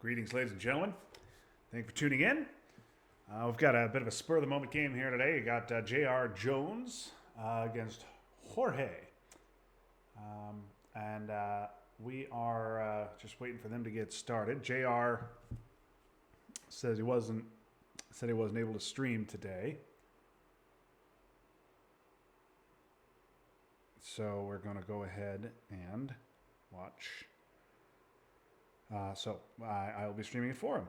Greetings, ladies and gentlemen. Thank you for tuning in. We've got a bit of a spur-of-the-moment game here today. You got GIorgios against Jorge. We are just waiting for them to get started. JR said he wasn't able to stream today. So we're going to go ahead and watch. I will be streaming it for him.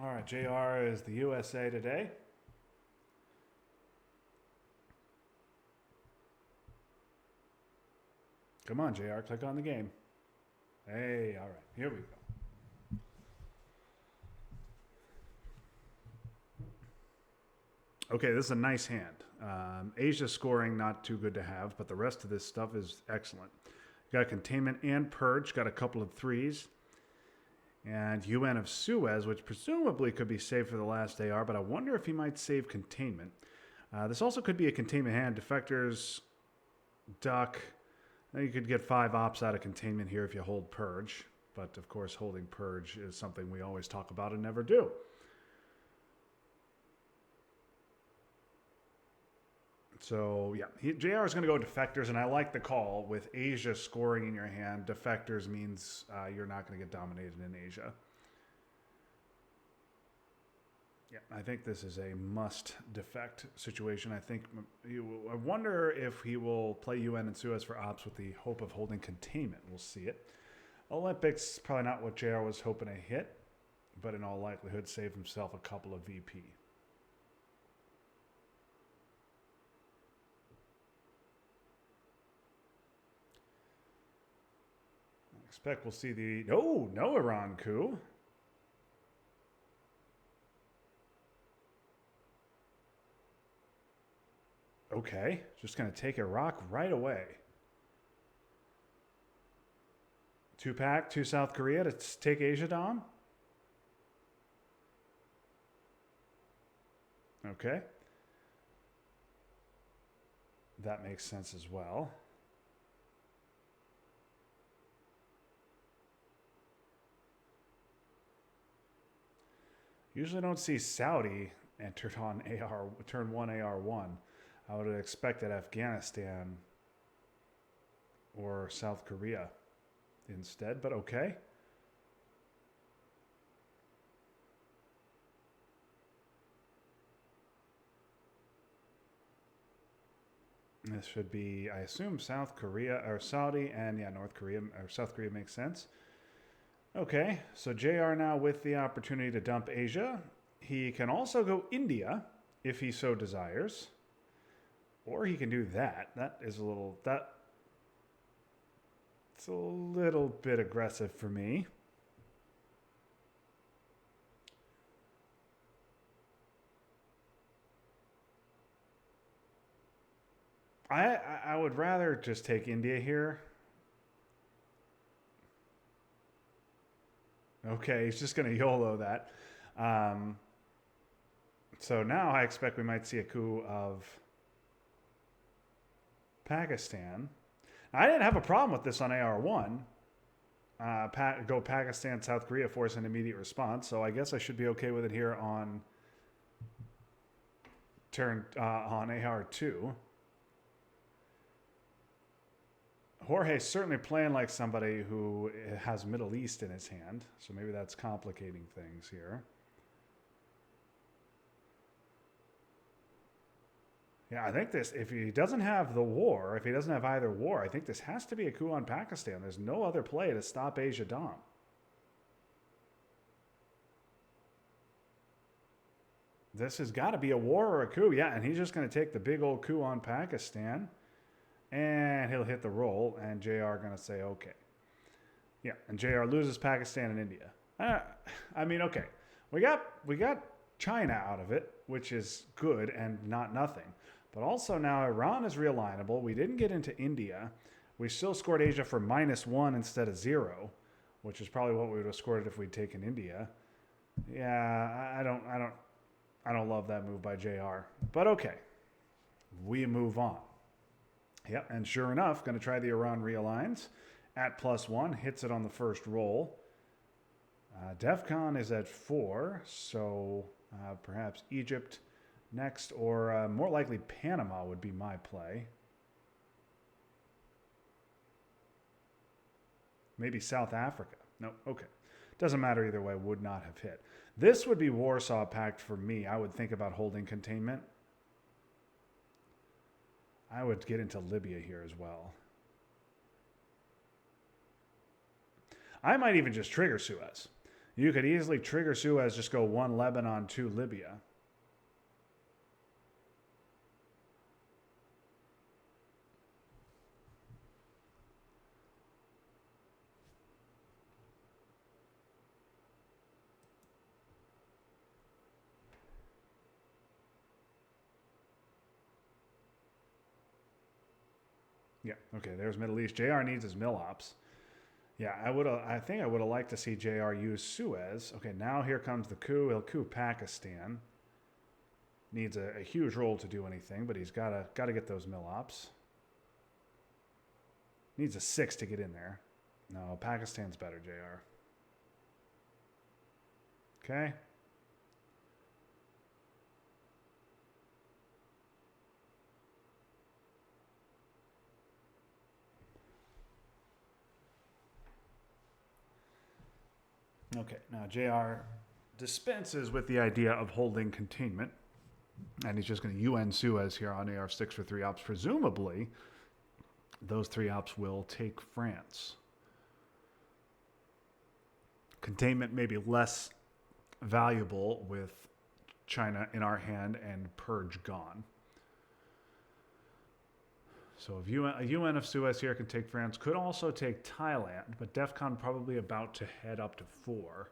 All right, JR is the USA today. Come on, JR, click on the game. Hey, all right, here we go. Okay, this is a nice hand. Asia scoring, not too good to have, but the rest of this stuff is excellent. Got containment and purge, got a couple of threes. And UN of Suez, which presumably could be saved for the last AR, but I wonder if he might save containment. This also could be a containment hand. Defectors, duck. You could get 5 ops out of containment here if you hold purge. But, of course, holding purge is something we always talk about and never do. So, yeah, JR is going to go defectors, and I like the call. With Asia scoring in your hand, defectors means you're not going to get dominated in Asia. Yeah, I think this is a must defect situation. I wonder if he will play UN and Suez for ops with the hope of holding containment. We'll see it. Olympics, probably not what JR was hoping to hit, but in all likelihood, save himself a couple of VP. I expect we'll see the... Oh, no Iran coup. Okay, just going to take Iraq right away. 2-pack, 2 South Korea to take Asia Dom. Okay. That makes sense as well. Usually don't see Saudi entered on AR, turn 1 AR1. I would have expected Afghanistan or South Korea instead, but okay. This should be, I assume, South Korea or Saudi, and yeah, North Korea or South Korea makes sense. Okay, so JR now with the opportunity to dump Asia. He can also go India if he so desires. Or he can do that. It's a little bit aggressive for me. I would rather just take India here. Okay, he's just going to YOLO that. So now I expect we might see a coup of Pakistan. I didn't have a problem with this on AR1. Go Pakistan, South Korea, force an immediate response. So I guess I should be okay with it here on turn on AR2. Jorge's certainly playing like somebody who has Middle East in his hand. So maybe that's complicating things here. Yeah, I think this, if he doesn't have the war, if he doesn't have either war, I think this has to be a coup on Pakistan. There's no other play to stop Asia Dom. This has got to be a war or a coup. Yeah, and he's just going to take the big old coup on Pakistan. And he'll hit the roll, and JR going to say, okay. Yeah, and JR loses Pakistan and India. I mean, okay. We got China out of it, which is good and not nothing. But also now Iran is realignable. We didn't get into India. We still scored Asia for -1 instead of 0, which is probably what we would have scored if we'd taken India. Yeah, I don't love that move by JR. But okay, we move on. Yep, and sure enough, going to try the Iran realigns at +1, hits it on the first roll. DEFCON is at 4, so perhaps Egypt next, or more likely Panama would be my play. Maybe South Africa. No, okay. Doesn't matter either way, would not have hit. This would be Warsaw Pact for me. I would think about holding containment. I would get into Libya here as well. I might even just trigger Suez. You could easily trigger Suez, just go 1 Lebanon, 2 Libya. Yeah, okay, there's Middle East. JR needs his mill ops. Yeah, I think I would have liked to see JR use Suez. Okay, now here comes the coup. He'll coup Pakistan. Needs a huge role to do anything, but he's gotta get those mill ops. Needs a 6 to get in there. No, Pakistan's better, JR. Okay. Okay, now JR dispenses with the idea of holding containment. And he's just going to UN Suez here on AR6 for 3 ops. Presumably, those 3 ops will take France. Containment may be less valuable with China in our hand and purge gone. So if a UN of Suez here can take France, could also take Thailand, but DEFCON probably about to head up to 4.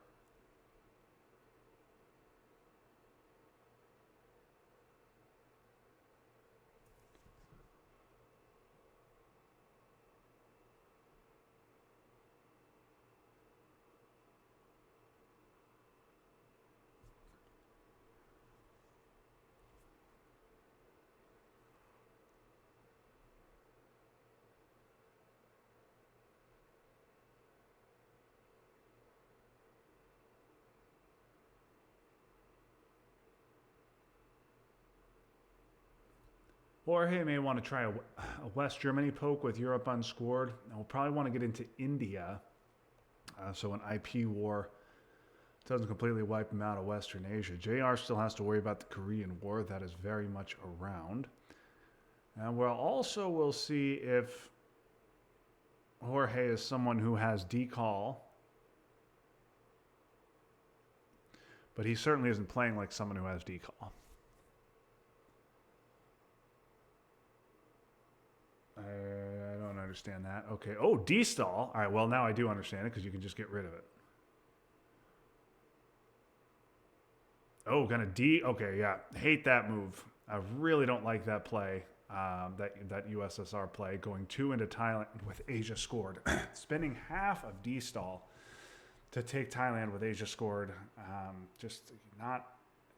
Jorge may want to try a West Germany poke with Europe unscored. We'll probably want to get into India. So an IP war doesn't completely wipe him out of Western Asia. JR still has to worry about the Korean War. That is very much around. And we'll see if Jorge is someone who has decall. But he certainly isn't playing like someone who has decall. I don't understand that. Okay. Oh, destall. All right. Well, now I do understand it because you can just get rid of it. Oh, gonna Okay, yeah. Hate that move. I really don't like that play. That USSR play going 2 into Thailand with Asia scored. Spending half of destall to take Thailand with Asia scored. Just not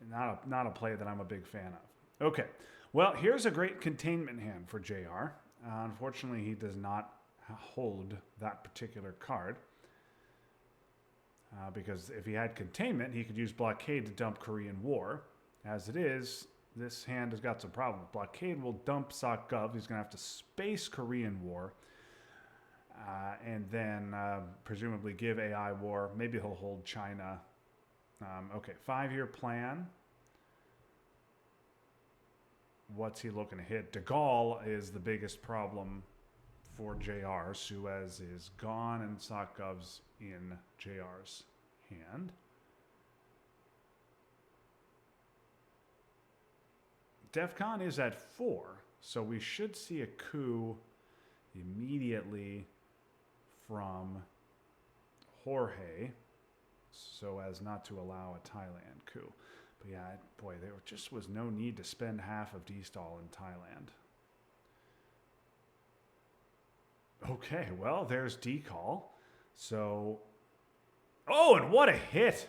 a play that I'm a big fan of. Okay. Well, here's a great containment hand for JR. Unfortunately, he does not hold that particular card. Because if he had containment, he could use blockade to dump Korean War. As it is, this hand has got some problems. Blockade will dump Sak Gov. He's going to have to space Korean War. And then presumably give AI War. Maybe he'll hold China. Okay, 5-year plan. What's he looking to hit? De Gaulle is the biggest problem for JR. Suez is gone and Sakov's in JR's hand. DEFCON is at 4, so we should see a coup immediately from Jorge so as not to allow a Thailand coup. But yeah, boy, there just was no need to spend half of destall in Thailand. Okay, well, there's decall. So, oh, and what a hit!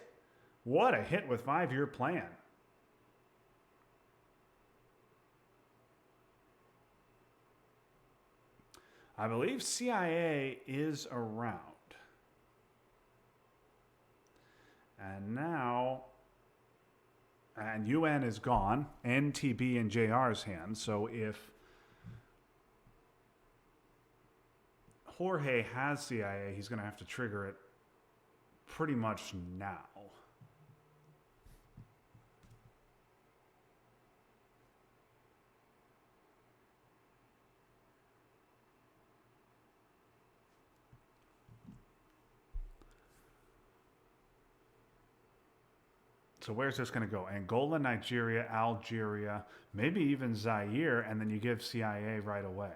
What a hit with 5-year plan. I believe CIA is around. And now, and UN is gone, NTB in JR's hands. So if Jorge has CIA, he's going to have to trigger it pretty much now. So where's this going to go? Angola, Nigeria, Algeria, maybe even Zaire, and then you give CIA right away.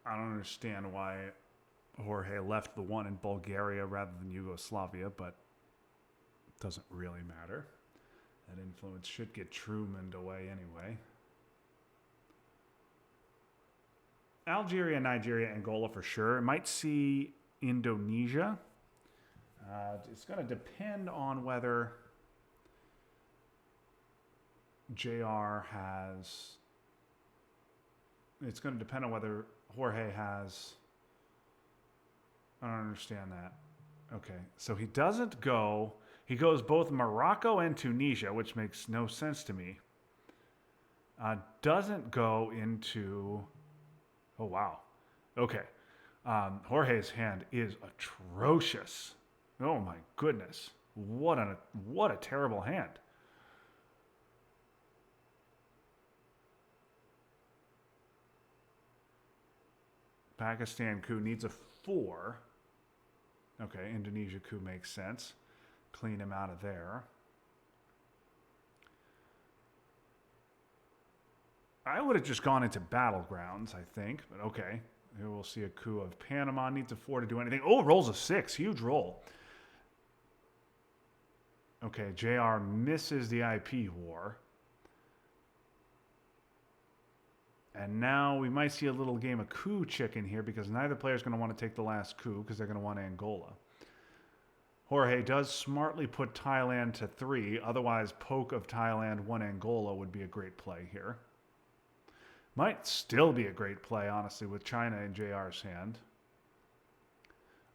I don't understand why Jorge left the one in Bulgaria rather than Yugoslavia, but it doesn't really matter. That influence should get Truman'd away anyway. Algeria, Nigeria, Angola for sure. It might see Indonesia. It's going to depend on whether JR has. It's going to depend on whether Jorge has. I don't understand that. Okay, so he doesn't go. He goes both Morocco and Tunisia, which makes no sense to me. Doesn't go into. Oh, wow. Okay. Jorge's hand is atrocious. Oh, my goodness. What a terrible hand. Pakistan coup needs a 4. Okay, Indonesia coup makes sense. Clean him out of there. I would have just gone into battlegrounds, I think, but okay. Here we'll see a coup of Panama. Needs a 4 to do anything. Oh, rolls a 6. Huge roll. Okay, JR misses the IP war. And now we might see a little game of coup chicken here because neither player is going to want to take the last coup because they're going to want Angola. Jorge does smartly put Thailand to 3. Otherwise, poke of Thailand, 1 Angola would be a great play here. Might still be a great play, honestly, with China in JR's hand.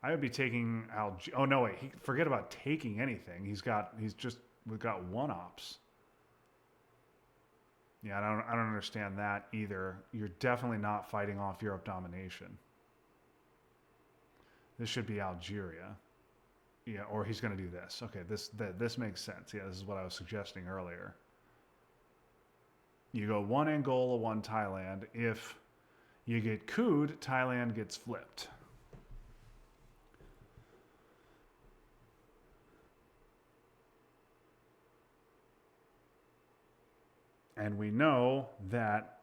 I would be taking Algeria. Oh, no, wait. Forget about taking anything. We've got 1 ops. Yeah, I don't understand that either. You're definitely not fighting off Europe domination. This should be Algeria. Yeah, or he's going to do this. Okay, this makes sense. Yeah, this is what I was suggesting earlier. You go 1 Angola, 1 Thailand. If you get couped, Thailand gets flipped. And we know that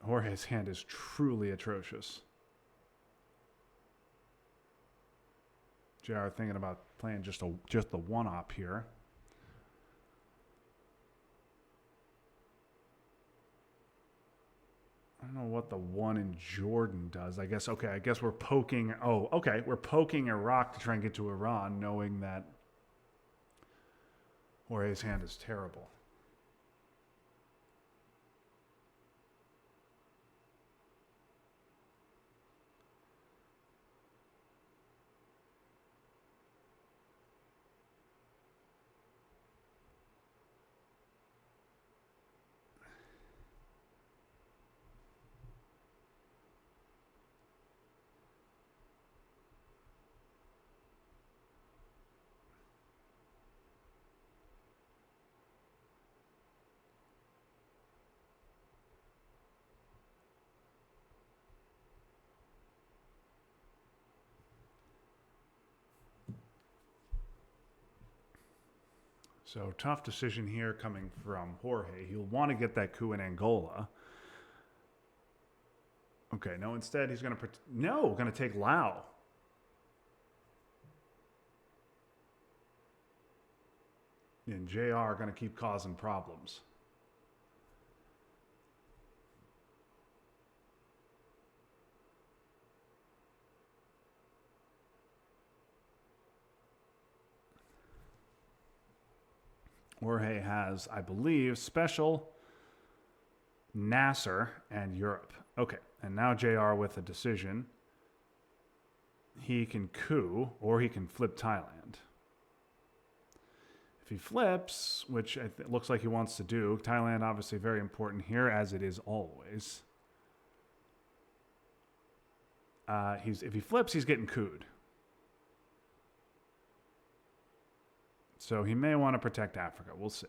Jorge's hand is truly atrocious. JR thinking about playing just the 1-op here. I don't know what the 1 in Jordan does. I guess we're poking. Oh, okay. We're poking Iraq to try and get to Iran, knowing that Jorge's hand is terrible. So tough decision here coming from Jorge. He'll want to get that coup in Angola. Okay, no, instead he's going to... No, going to take Lao. And JR going to keep causing problems. Jorge has, I believe, special, Nasser, and Europe. Okay, and now JR with a decision. He can coup, or he can flip Thailand. If he flips, which looks like he wants to do, Thailand obviously very important here, as it is always. If he flips, he's getting cooed. So he may want to protect Africa. We'll see.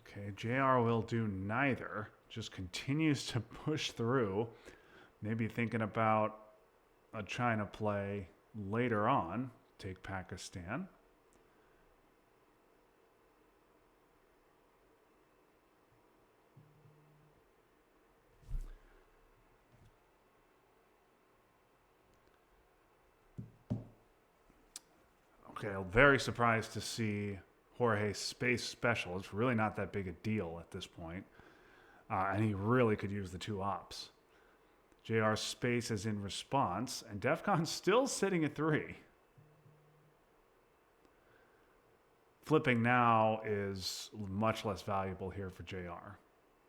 Okay, JR will do neither. Just continues to push through. Maybe thinking about a China play later on. Take Pakistan. Okay, I'm very surprised to see Jorge's space special. It's really not that big a deal at this point. And he really could use the two ops. JR's space is in response, and DEFCON's still sitting at 3. Flipping now is much less valuable here for JR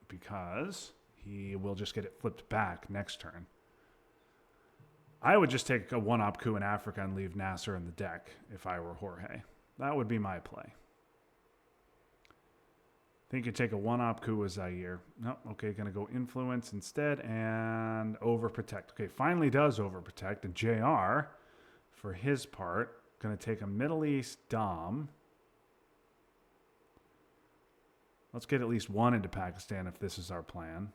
because he will just get it flipped back next turn. I would just take a one-op coup in Africa and leave Nasser in the deck if I were Jorge. That would be my play. Think you'd take a one-op coup with Zaire. Nope. Okay, going to go influence instead and overprotect. Okay, finally does overprotect. And JR, for his part, going to take a Middle East Dom. Let's get at least one into Pakistan if this is our plan.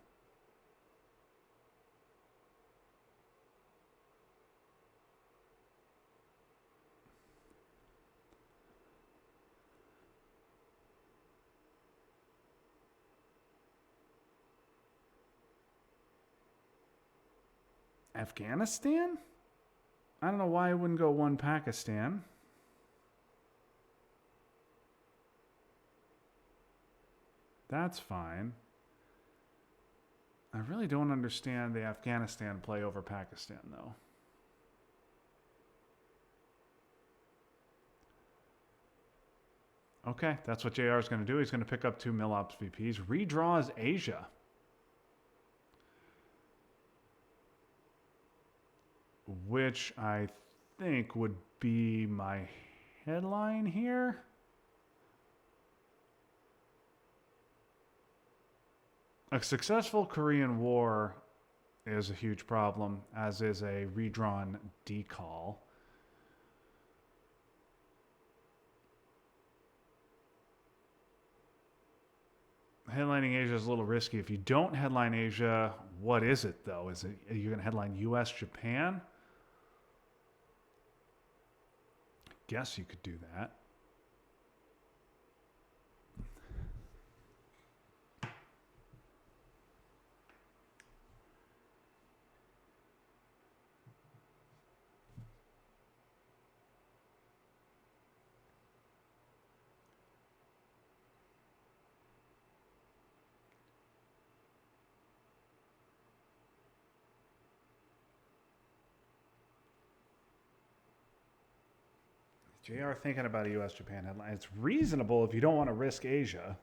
Afghanistan? I don't know why I wouldn't go one Pakistan. That's fine. I really don't understand the Afghanistan play over Pakistan, though. Okay, that's what JR is going to do. He's going to pick up 2 Milops VPs. Redraws Asia. Which I think would be my headline here. A successful Korean War is a huge problem, as is a redrawn decall. Headlining Asia is a little risky. If you don't headline Asia, what is it, though? Is it, are you going to headline US, Japan? Guess you could do that. JR thinking about a US-Japan headline. It's reasonable if you don't want to risk Asia.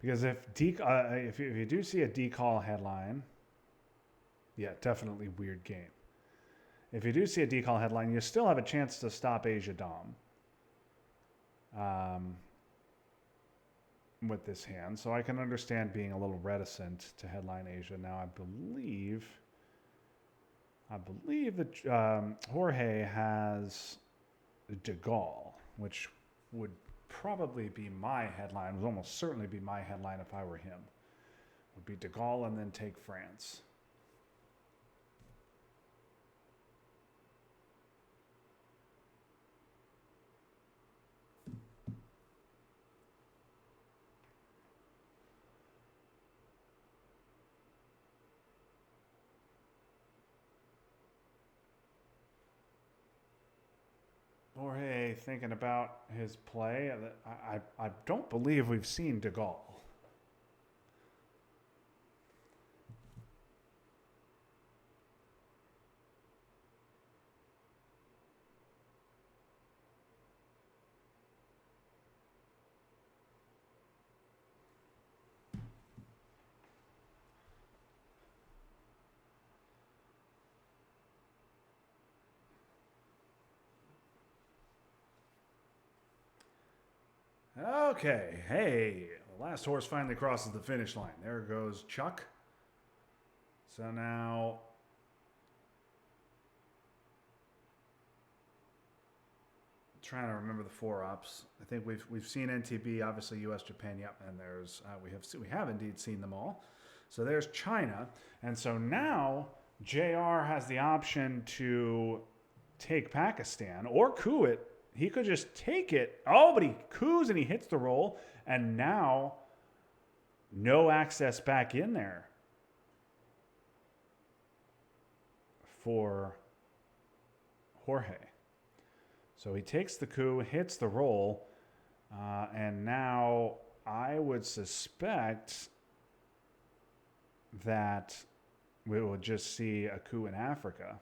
Because if you do see a decall headline, yeah, definitely weird game. If you do see a decall headline, you still have a chance to stop Asia Dom with this hand. So I can understand being a little reticent to headline Asia. Now I believe that Jorge has De Gaulle, which would probably be my headline. It would almost certainly be my headline if I were him. Would be de Gaulle and then take France. Jorge thinking about his play. I don't believe we've seen de Gaulle. Okay, hey, the last horse finally crosses the finish line. There goes Chuck. So now trying to remember the four ups. I think we've seen NTB, obviously US, Japan, yep, and there's we have indeed seen them all. So there's China, and so now JR has the option to take Pakistan or coup it. He could just take it. Oh, but he coups and he hits the roll, and now no access back in there for Jorge. So he takes the coup, hits the roll, and now I would suspect that we will just see a coup in Africa.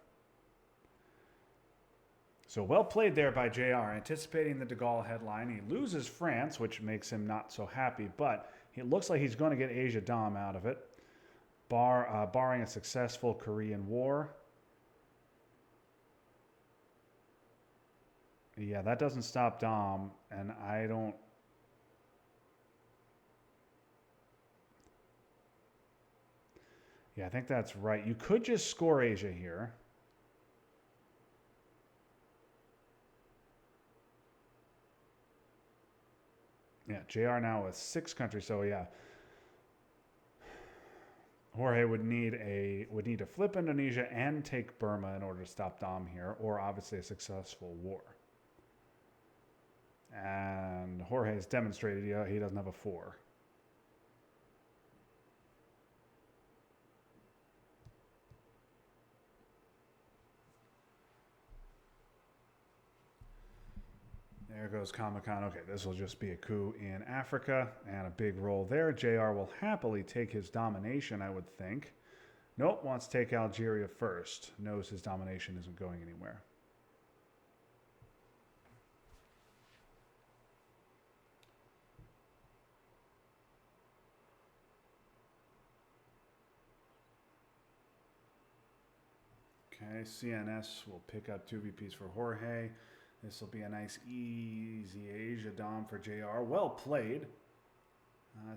So well played there by JR, anticipating the de Gaulle headline. He loses France, which makes him not so happy, but it looks like he's going to get Asia Dom out of it, barring a successful Korean War. Yeah, that doesn't stop Dom, and I don't... Yeah, I think that's right. You could just score Asia here. Yeah, JR now with 6 countries, so yeah. Jorge would need to flip Indonesia and take Burma in order to stop Dom here, or obviously a successful war. And Jorge has demonstrated he doesn't have a 4. There goes Kamakan. Okay, this will just be a coup in Africa and a big roll there. JR will happily take his domination, I would think. Nope, wants to take Algeria first. Knows his domination isn't going anywhere. Okay, CNS will pick up 2 VPs for Jorge. This will be a nice, easy Asia Dom for JR. Well played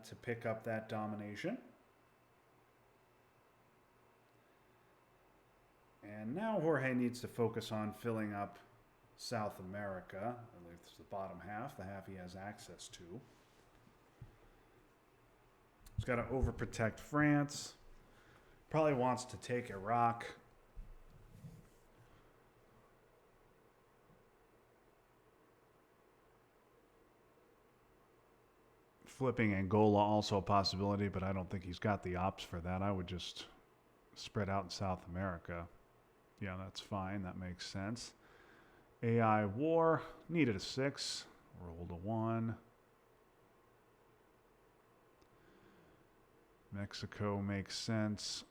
to pick up that domination. And now Jorge needs to focus on filling up South America, at least the bottom half, the half he has access to. He's got to overprotect France. Probably wants to take Iraq. Flipping Angola also a possibility, but I don't think he's got the ops for that. I would just spread out in South America. Yeah, that's fine. That makes sense. AI war. Needed a 6. Rolled a 1. Mexico makes sense.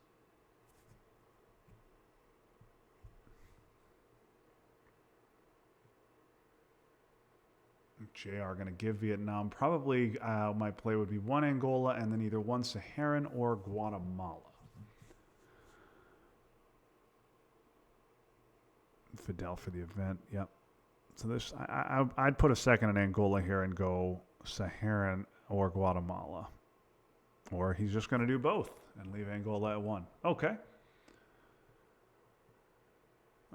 JR going to give Vietnam. Probably my play would be 1 Angola and then either 1 Saharan or Guatemala. Fidel for the event. Yep. So this, I'd put a second in Angola here and go Saharan or Guatemala. Or he's just going to do both and leave Angola at 1. Okay.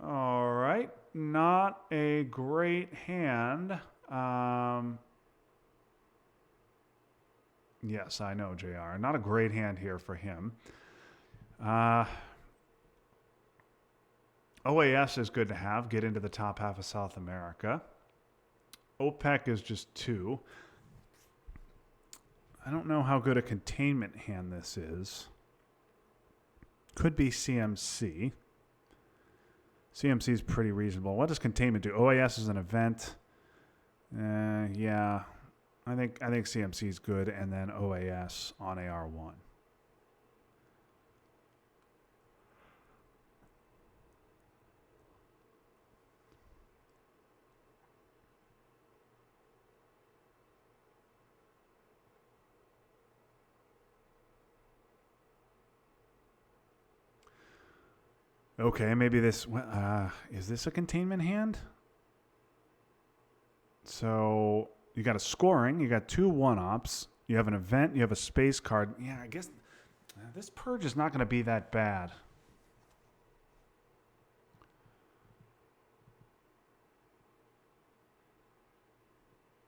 All right. Not a great hand. Yes, I know, JR. Not a great hand here for him. Uh, OAS is good to have. Get into the top half of South America. OPEC is just 2. I don't know how good a containment hand this is. Could be CMC. CMC is pretty reasonable. What does containment do? OAS is an event. Yeah. I think CMC is good, and then OAS on AR1. Okay, maybe this... is this a containment hand? So you got a scoring. You got 2 1-ups. You have an event. You have a space card. Yeah, I guess this purge is not going to be that bad.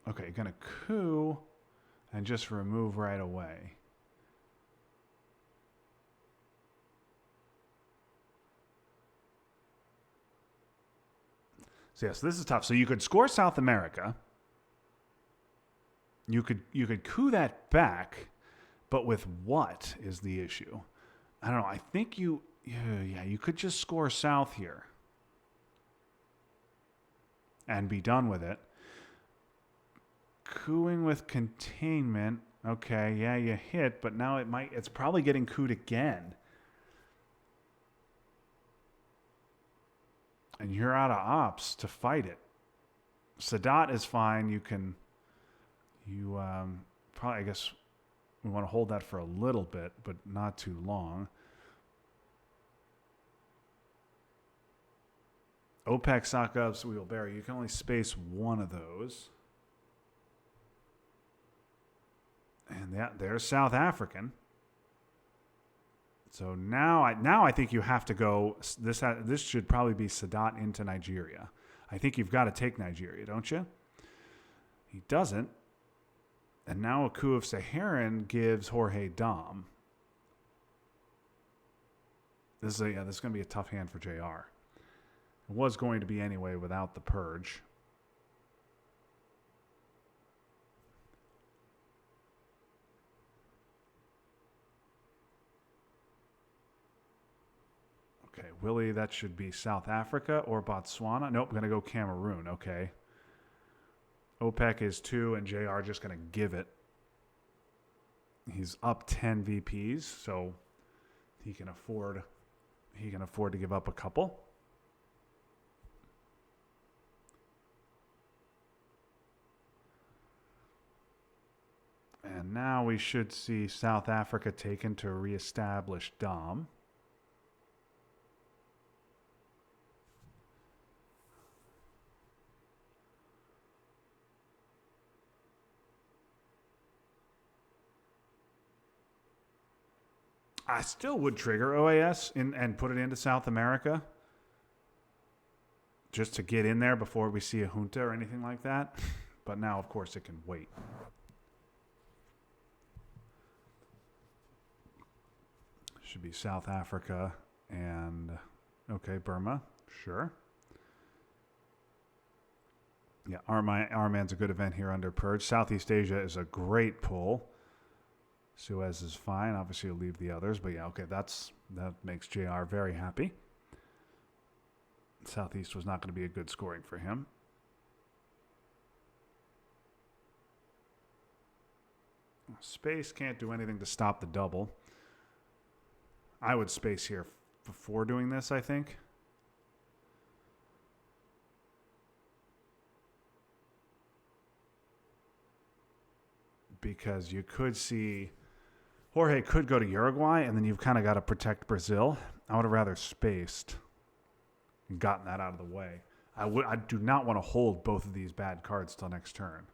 Okay, you're going to coup and just remove right away. So yes, this is tough. So you could score South America. You could coup that back, but with what is the issue? I don't know. I think you could just score South here and be done with it. Cooing with containment. Okay, yeah, you hit, but now it's probably getting cooed again. And you're out of ops to fight it. Sadat is fine. Probably, I guess we want to hold that for a little bit, but not too long. OPEC sock ups, wheelbarrow. You can only space one of those. And there's South African. So now I think you have to go. This should probably be Sadat into Nigeria. I think you've got to take Nigeria, don't you? He doesn't. And now a coup of Saharan gives Jorge Dom. This is going to be a tough hand for JR. It was going to be anyway without the purge. Okay, Willie, that should be South Africa or Botswana. Nope, going to go Cameroon. Okay. OPEC is 2, and JR just going to give it. He's up 10 VPs, so he can afford to give up a couple. And now we should see South Africa taken to reestablish Dom. I still would trigger OAS and put it into South America just to get in there before we see a junta or anything like that. But now, of course, it can wait. Should be South Africa and, okay, Burma. Sure. Yeah, Arman's a good event here under Purge. Southeast Asia is a great pull. Suez is fine. Obviously, you'll leave the others. But yeah, okay, that makes JR very happy. Southeast was not going to be a good scoring for him. Space can't do anything to stop the double. I would space here before doing this, I think. Because you could see Jorge could go to Uruguay, and then you've kind of got to protect Brazil. I would have rather spaced and gotten that out of the way. I do not want to hold both of these bad cards till next turn.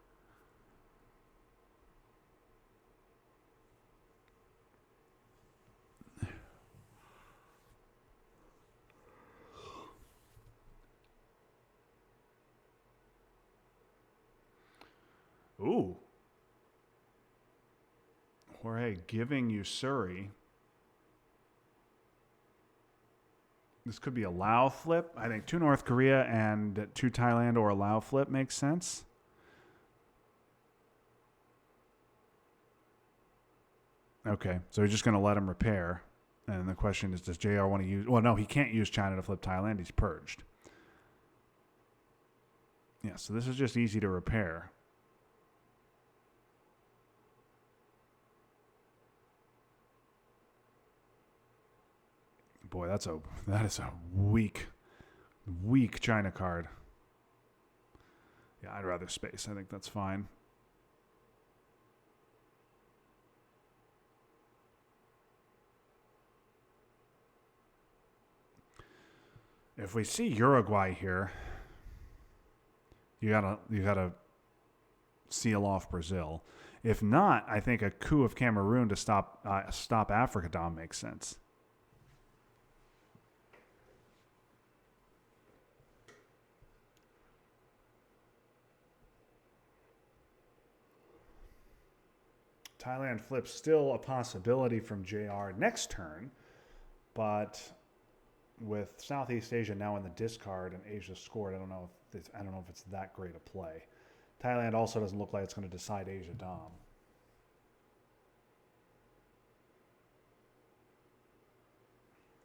Ooh. Jorge giving Usuri. This could be a Lao flip. I think 2 North Korea and 2 Thailand or a Lao flip makes sense. Okay, so he's just going to let him repair. And the question is, does JR want to use... Well, no, he can't use China to flip Thailand. He's purged. Yeah, so this is just easy to repair. Boy, that is a weak China card. Yeah, I'd rather space. I think that's fine. If we see Uruguay here, you gotta seal off Brazil. If not, I think a coup of Cameroon to stop Africa Dom makes sense. Thailand flip still a possibility from JR next turn, but with Southeast Asia now in the discard and Asia scored, I don't know if it's that great a play. Thailand also doesn't look like it's going to decide Asia Dom.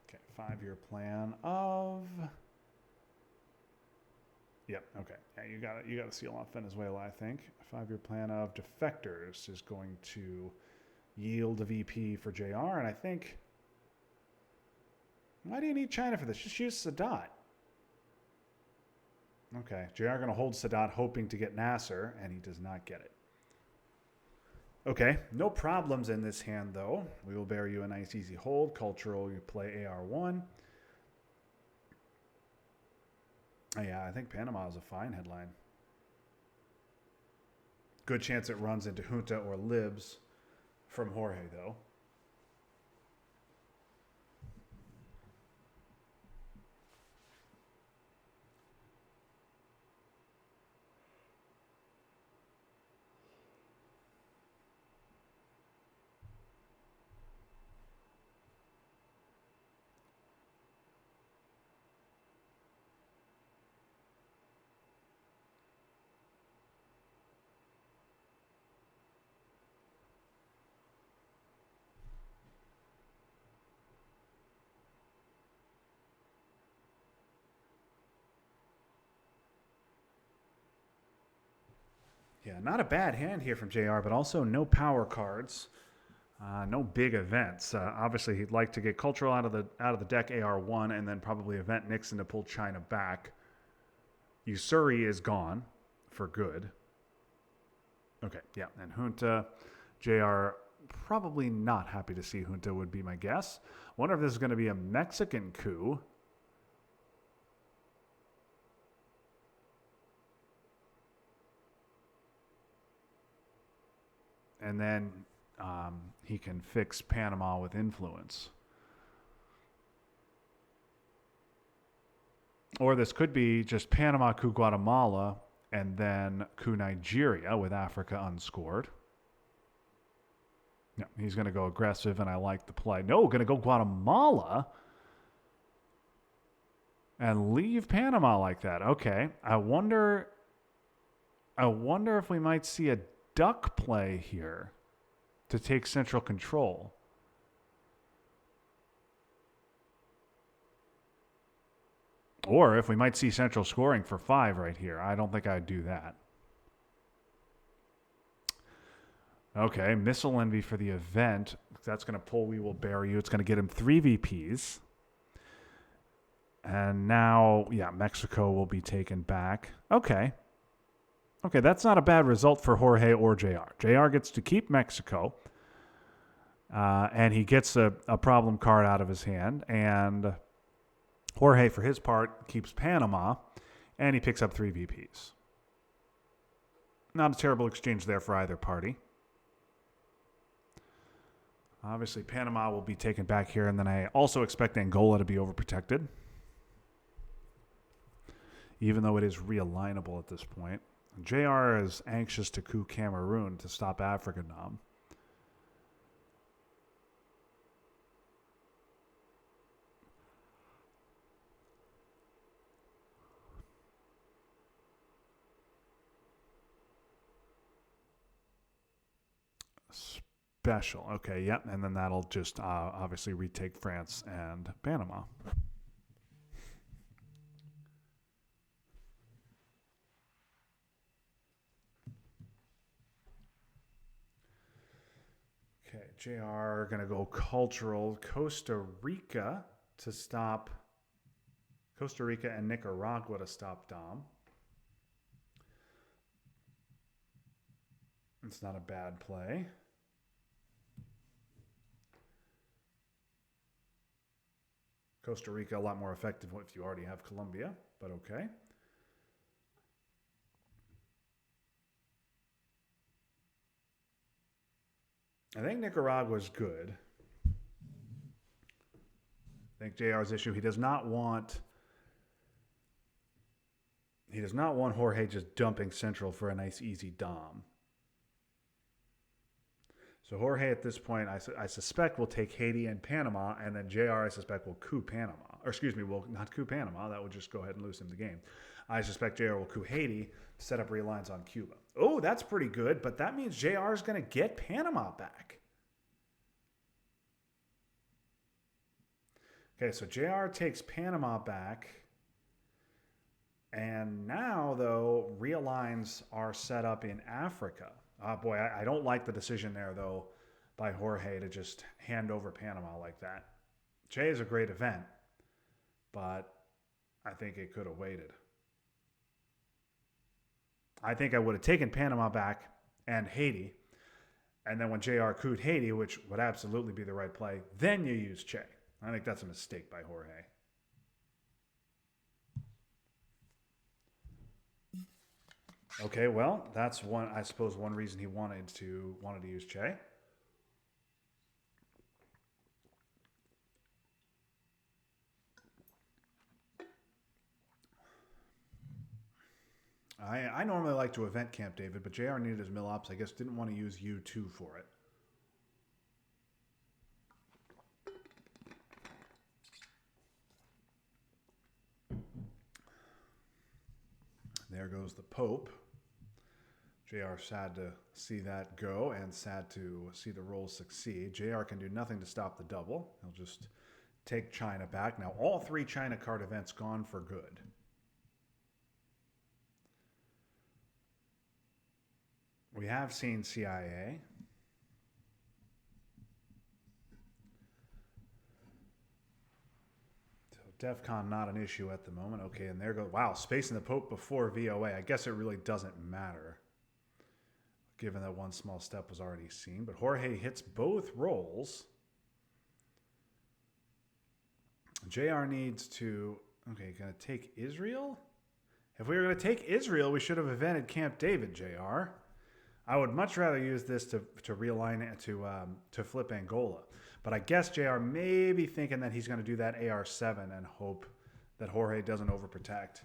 Okay, 5-year plan of. Yep. Okay. Yeah, you got to seal off Venezuela. I think 5-year plan of defectors is going to yield a VP for JR, and I think. Why do you need China for this? Just use Sadat. Okay, JR going to hold Sadat, hoping to get Nasser, and he does not get it. Okay, no problems in this hand, though. We will bear you a nice, easy hold. Cultural, you play AR1. Oh, yeah, I think Panama is a fine headline. Good chance it runs into Junta or Libs from Jorge, though. Yeah, not a bad hand here from JR, but also no power cards, no big events. Obviously, he'd like to get Cultural out of the deck AR1, and then probably event Nixon to pull China back. Usuri is gone for good. Okay, yeah, and Junta, JR probably not happy to see Junta would be my guess. Wonder if this is going to be a Mexican coup. And then he can fix Panama with influence. Or this could be just Panama coup Guatemala and then coup Nigeria with Africa unscored. No, he's going to go aggressive, and I like the play. No, going to go Guatemala and leave Panama like that. Okay, I wonder if we might see a duck play here to take central control. Or if we might see central scoring for 5 right here. I don't think I'd do that. Okay, missile envy for the event. That's going to pull We Will Bury You. It's going to get him 3 VPs. And now, yeah, Mexico will be taken back. Okay, that's not a bad result for Jorge or JR. JR gets to keep Mexico, and he gets a problem card out of his hand. And Jorge, for his part, keeps Panama, and he picks up 3 VPs. Not a terrible exchange there for either party. Obviously, Panama will be taken back here, and then I also expect Angola to be overprotected, even though it is realignable at this point. JR is anxious to coup Cameroon to stop Africa Dom. special. Okay, yep. And then that'll just obviously retake France and Panama. Okay, JR going to go cultural. Costa Rica to stop. Costa Rica and Nicaragua to stop Dom. It's not a bad play. Costa Rica, a lot more effective if you already have Colombia, but okay. I think Nicaragua's good. I think JR's issue, he does not want Jorge just dumping Central for a nice easy dom. So Jorge at this point, I suspect will take Haiti and Panama, and then JR I suspect will coup Panama. Or excuse me, will not coup Panama. That would just go ahead and lose him the game. I suspect JR will coup Haiti, set up relines on Cuba. Oh, that's pretty good, but that means JR is going to get Panama back. Okay, so JR takes Panama back. And now, though, realigns are set up in Africa. Boy, I don't like the decision there, though, by Jorge to just hand over Panama like that. Che is a great event, but I think it could have waited. I think I would have taken Panama back and Haiti, and then when JR couped Haiti, which would absolutely be the right play, then you use Che. I think that's a mistake by Jorge. Okay, well, that's one. I suppose one reason he wanted to use Che. I normally like to event Camp David, but JR needed his mill ops. I guess didn't want to use U2 for it. There goes the Pope. JR sad to see that go and sad to see the roll succeed. JR can do nothing to stop the double. He'll just take China back. Now all three China card events gone for good. We have seen CIA. So DEFCON not an issue at the moment. Okay, and there goes, wow, spacing the Pope before VOA. I guess it really doesn't matter, given that one small step was already seen. But Jorge hits both rolls. JR needs to, okay, going to take Israel? If we were going to take Israel, we should have evented Camp David, JR. I would much rather use this to realign it to flip Angola. But I guess JR may be thinking that he's going to do that AR7 and hope that Jorge doesn't overprotect.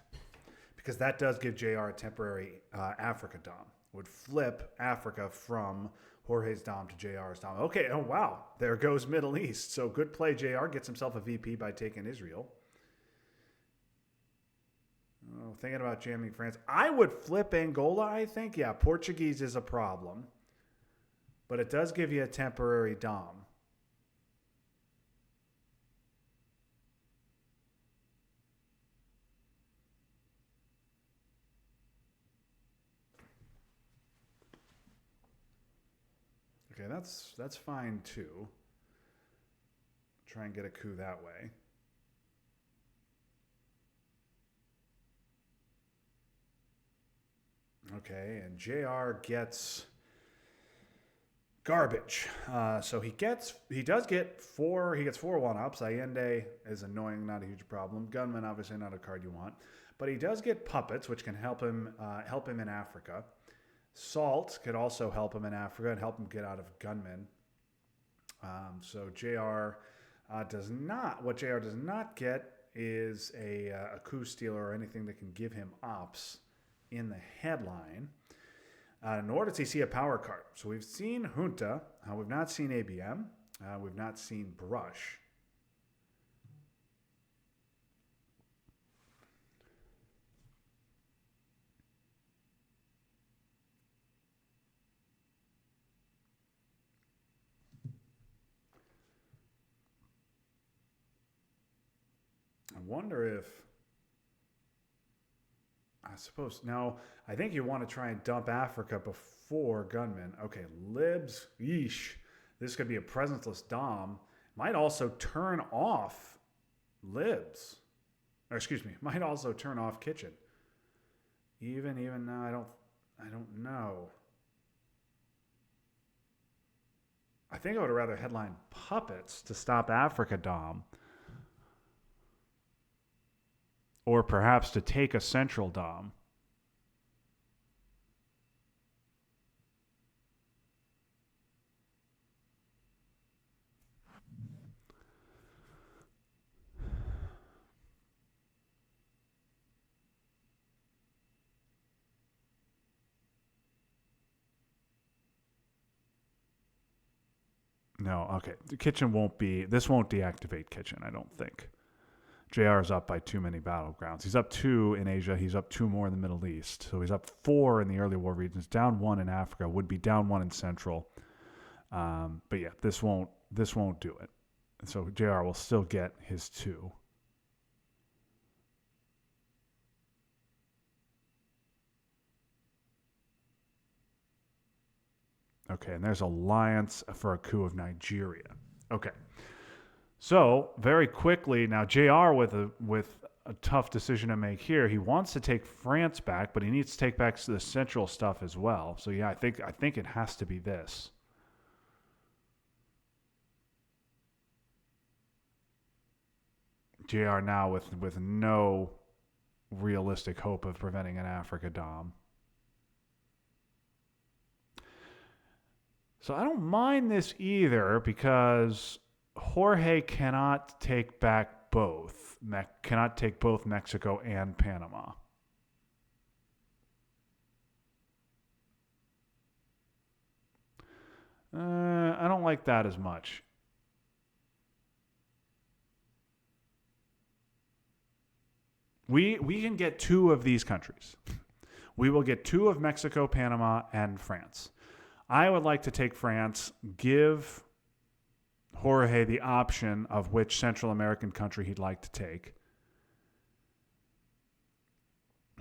Because that does give JR a temporary Africa dom. Would flip Africa from Jorge's dom to JR's dom. Okay, oh wow, there goes Middle East. So good play, JR. Gets himself a VP by taking Israel. Oh, thinking about jamming France. I would flip Angola, I think. Yeah, Portuguese is a problem. But it does give you a temporary dom. Okay, that's fine too. Try and get a coup that way. Okay, and JR gets garbage. So he does get four 1-ups. Allende is annoying, not a huge problem. Gunman, obviously not a card you want. But he does get puppets, which can help him in Africa. Salt could also help him in Africa and help him get out of Gunman. So JR does not. What JR does not get is a coup stealer or anything that can give him ops in the headline. Nor does he see a power card. So we've seen Junta. We've not seen ABM. We've not seen Brush. wonder if, I suppose, no, I think you want to try and dump Africa before gunmen. Okay, libs, yeesh. This could be a presenceless dom. Might also turn off libs. Or excuse me, might also turn off kitchen. Even no, I don't know. I think I would rather headline puppets to stop Africa Dom. Or perhaps to take a central Dom. No, okay. The kitchen won't be. This won't deactivate kitchen, I don't think. JR is up by too many battlegrounds. He's up 2 in Asia. He's up 2 more in the Middle East. So he's up 4 in the early war regions. Down 1 in Africa. Would be down 1 in Central. But yeah, this won't do it. So JR will still get his 2. Okay, and there's alliance for a coup of Nigeria. Okay. So very quickly now, JR with a tough decision to make here. He wants to take France back, but he needs to take back the central stuff as well. So yeah, I think it has to be this. JR now with no realistic hope of preventing an Africa Dom. So I don't mind this either because Jorge cannot take back both. Cannot take both Mexico and Panama. I don't like that as much. We can get 2 of these countries. We will get 2 of Mexico, Panama, and France. I would like to take France, give Jorge the option of which Central American country he'd like to take.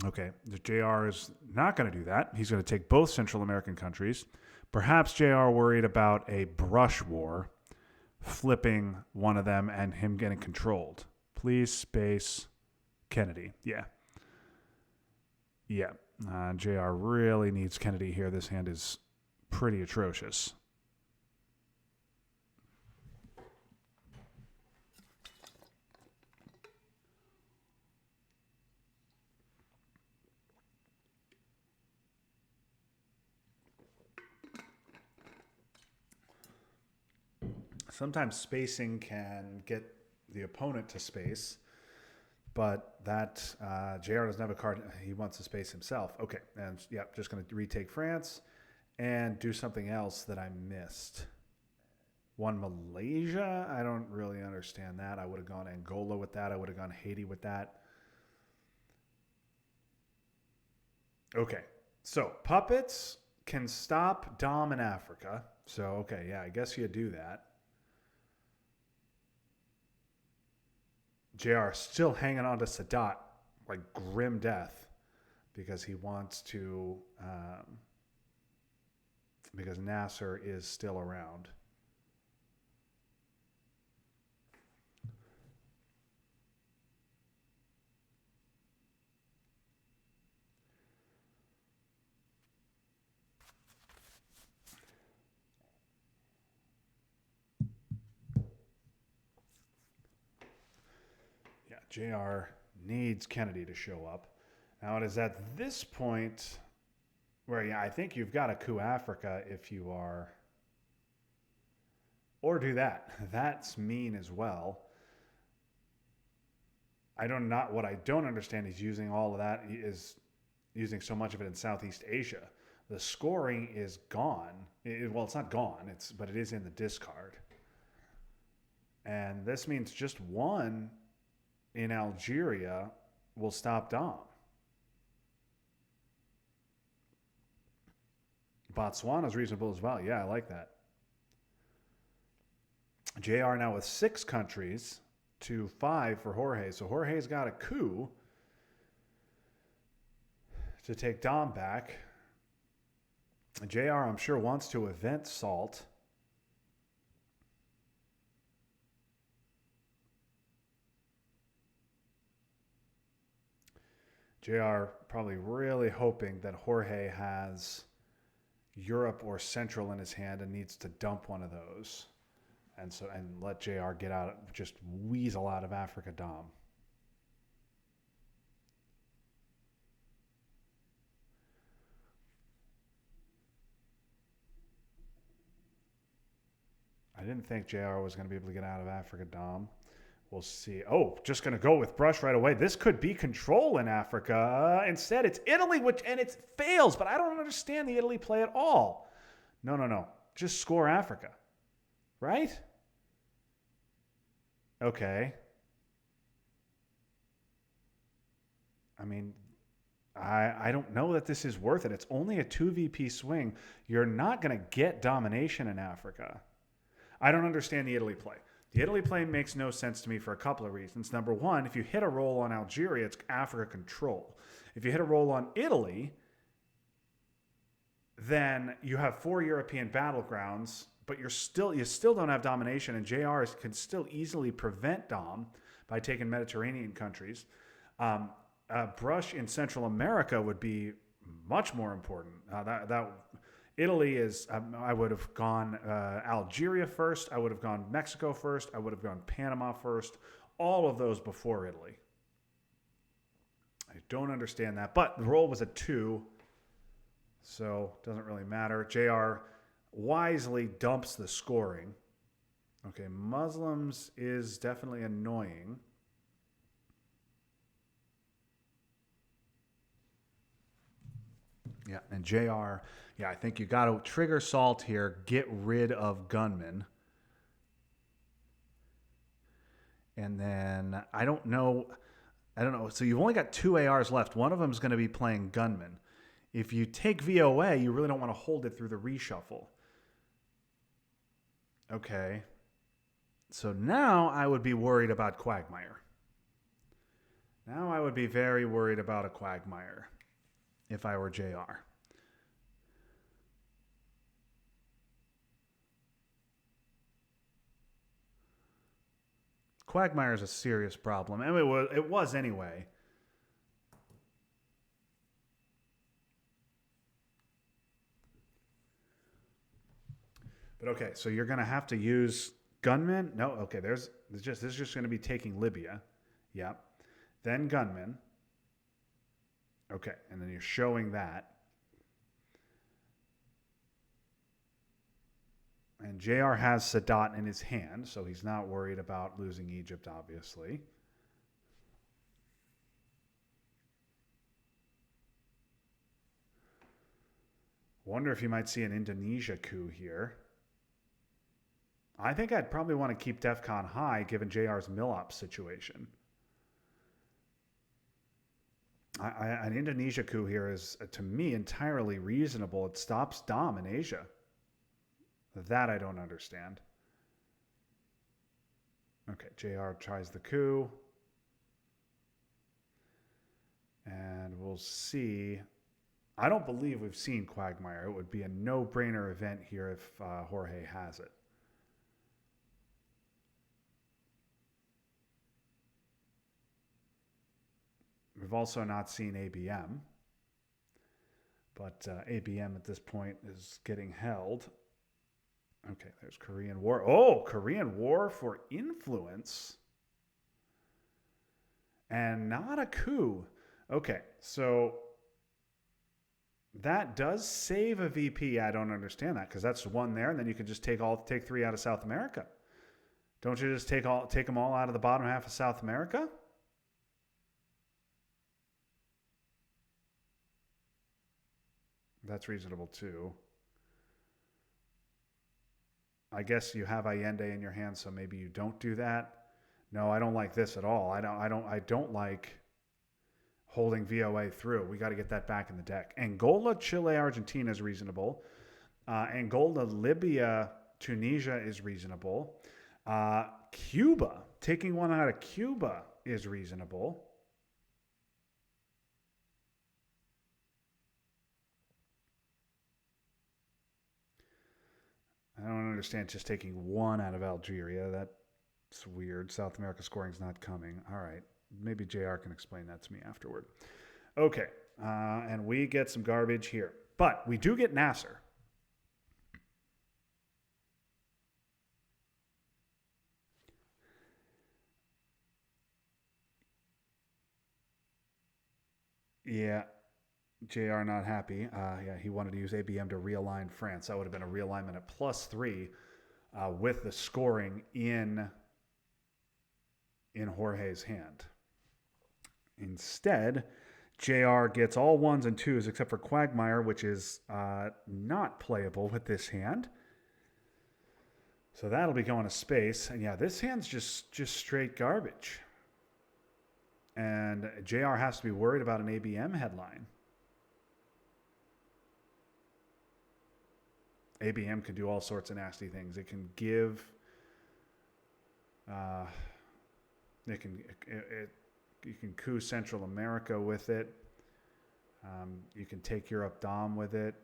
Okay, the JR is not going to do that. He's going to take both Central American countries. Perhaps JR worried about a brush war, flipping one of them and him getting controlled. Please space Kennedy. Yeah. Yeah. JR really needs Kennedy here. This hand is pretty atrocious. Sometimes spacing can get the opponent to space, but that JR doesn't have a card. He wants to space himself. Okay, and yeah, just going to retake France and do something else that I missed. One Malaysia? I don't really understand that. I would have gone Angola with that. I would have gone Haiti with that. Okay, so puppets can stop Dom in Africa. So, okay, yeah, I guess you do that. JR still hanging on to Sadat like grim death because he wants to, because Nasser is still around. Yeah, JR needs Kennedy to show up. Now it is at this point where, yeah, I think you've got to coup Africa if you are, or do that. That's mean as well. What I don't understand is using all of that is using so much of it in Southeast Asia. The scoring is gone. Well, it's not gone. But it is in the discard. And this means just 1 in Algeria will stop Dom. Botswana is reasonable as well. Yeah, I like that. JR now with 6 countries to 5 for Jorge. So Jorge's got a coup to take Dom back. JR, I'm sure, wants to event Salt. JR probably really hoping that Jorge has Europe or Central in his hand and needs to dump one of those. And let JR get out, just weasel out of Africa Dom. I didn't think JR was going to be able to get out of Africa Dom. We'll see. Oh, just going to go with Brush right away. This could be control in Africa. Instead, it's Italy, and it fails. But I don't understand the Italy play at all. No. Just score Africa. Right? Okay. I mean, I don't know that this is worth it. It's only a 2 VP swing. You're not going to get domination in Africa. I don't understand the Italy play. The Italy play makes no sense to me for a couple of reasons. Number one, if you hit a roll on Algeria, it's Africa control. If you hit a roll on Italy, then you have 4 European battlegrounds, but you still don't have domination, and JR can still easily prevent Dom by taking Mediterranean countries. Brush in Central America would be much more important. Italy is, I would have gone Algeria first. I would have gone Mexico first. I would have gone Panama first. All of those before Italy. I don't understand that. But the roll was a 2, so it doesn't really matter. JR wisely dumps the scoring. Okay, Muslims is definitely annoying. Yeah, and JR, I think you got to trigger Salt here, get rid of Gunman. And then I don't know. So you've only got 2 ARs left. One of them is going to be playing Gunman. If you take VOA, you really don't want to hold it through the reshuffle. Okay. So now I would be worried about Quagmire. Now I would be very worried about a Quagmire if I were JR. Quagmire is a serious problem. And it was anyway. But okay, so you're going to have to use Gunman. No, okay, this is just going to be taking Libya. Yep. Then Gunman. Okay, and then you're showing that. And JR has Sadat in his hand, so he's not worried about losing Egypt, obviously. Wonder if you might see an Indonesia coup here. I think I'd probably want to keep DEFCON high given JR's Millop situation. An Indonesia coup here is, to me, entirely reasonable. It stops Dom in Asia. That I don't understand. Okay, JR tries the coup. And we'll see. I don't believe we've seen Quagmire. It would be a no-brainer event here if Jorge has it. We've also not seen ABM. But ABM at this point is getting held. Okay, there's Korean War. Oh, Korean War for influence. And not a coup. Okay, so that does save a VP. I don't understand that because that's 1 there, and then you can just take 3 out of South America. Don't you just take them all out of the bottom half of South America? That's reasonable too. I guess you have Allende in your hand, so maybe you don't do that. No, I don't like this at all. I don't like holding VOA through. We got to get that back in the deck. Angola, Chile, Argentina is reasonable. Angola, Libya, Tunisia is reasonable. Cuba taking one out of Cuba is reasonable. I don't understand just taking one out of Algeria. That's weird. South America scoring's not coming. All right. Maybe JR can explain that to me afterward. Okay. And we get some garbage here. But we do get Nasser. Yeah. JR not happy. Yeah, he wanted to use ABM to realign France. That would have been a realignment at +3 with the scoring in Jorge's hand. Instead, JR gets all 1s and 2s except for Quagmire, which is not playable with this hand. So that'll be going to space. And yeah, this hand's just straight garbage. And JR has to be worried about an ABM headline. ABM can do all sorts of nasty things. It can give... you can coup Central America with it. You can take Europe Dom with it.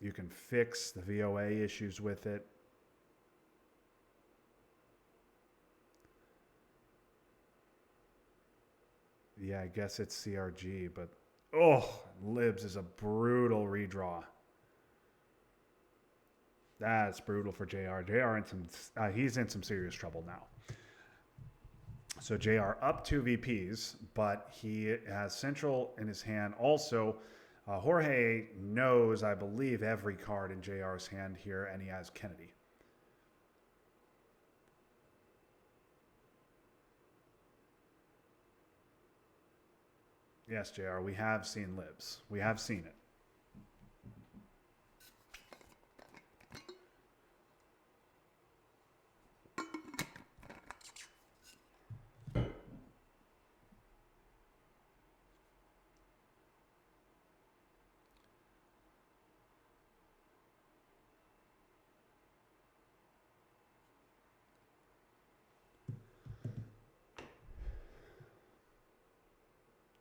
You can fix the VOA issues with it. Yeah, I guess it's CRG, but Libs is a brutal redraw. That's brutal for JR. He's in some serious trouble now. So JR up 2 VPs, but he has Central in his hand. Also, Jorge knows, I believe, every card in JR's hand here, and he has Kennedy. Yes, JR, we have seen Libs. We have seen it.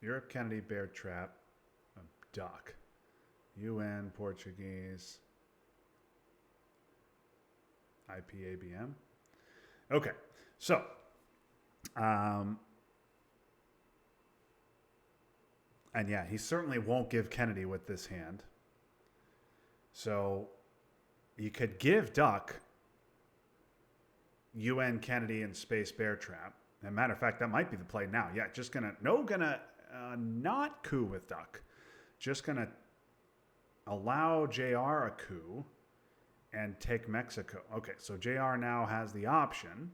Europe, Kennedy, Bear Trap, Duck. UN, Portuguese, IPABM. Okay, so and yeah, he certainly won't give Kennedy with this hand. So you could give Duck UN, Kennedy, and Space Bear Trap. As a matter of fact, that might be the play now. Yeah, gonna not coup with Duck. Just gonna allow JR a coup and take Mexico. Okay, so JR now has the option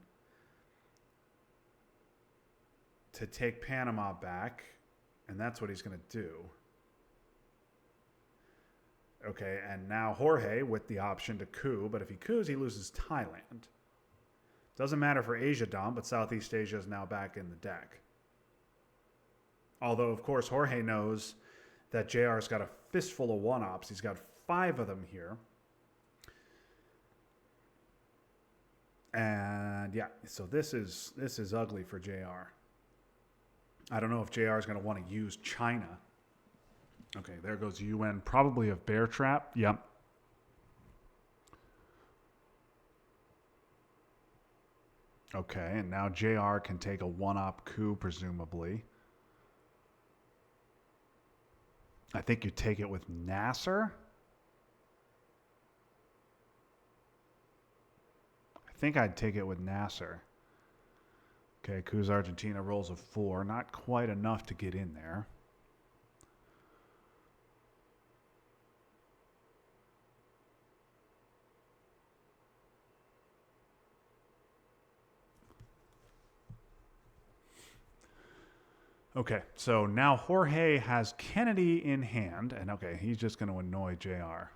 to take Panama back, and that's what he's going to do. Okay, and now Jorge with the option to coup, but if he coups, he loses Thailand. Doesn't matter for Asia Dom, but Southeast Asia is now back in the deck. Although, of course, Jorge knows that JR's got a fistful of one-ops. He's got 5 of them here. And yeah, so this is ugly for JR. I don't know if JR is going to want to use China. Okay, there goes UN, probably of Bear Trap. Yep. Okay, and now JR can take a one-op coup, presumably. I think you take it with Nasser. I think I'd take it with Nasser. Okay, coups Argentina rolls a 4. Not quite enough to get in there. Okay, so now Jorge has Kennedy in hand, and okay, he's just going to annoy JR.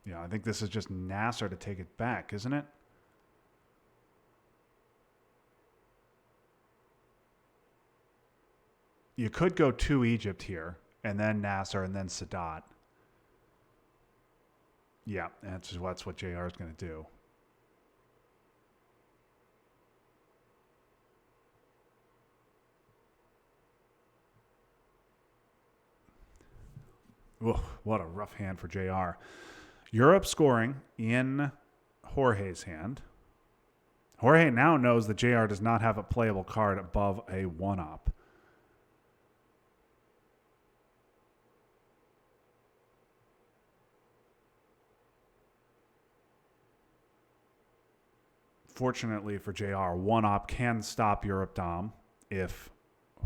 Yeah, I think this is just Nasser to take it back, isn't it? You could go to Egypt here, and then Nasser, and then Sadat. Yeah, that's what JR is going to do. Oof, what a rough hand for JR. Europe scoring in Jorge's hand. Jorge now knows that JR does not have a playable card above a 1-op. Fortunately for JR, 1-op can stop Europe Dom if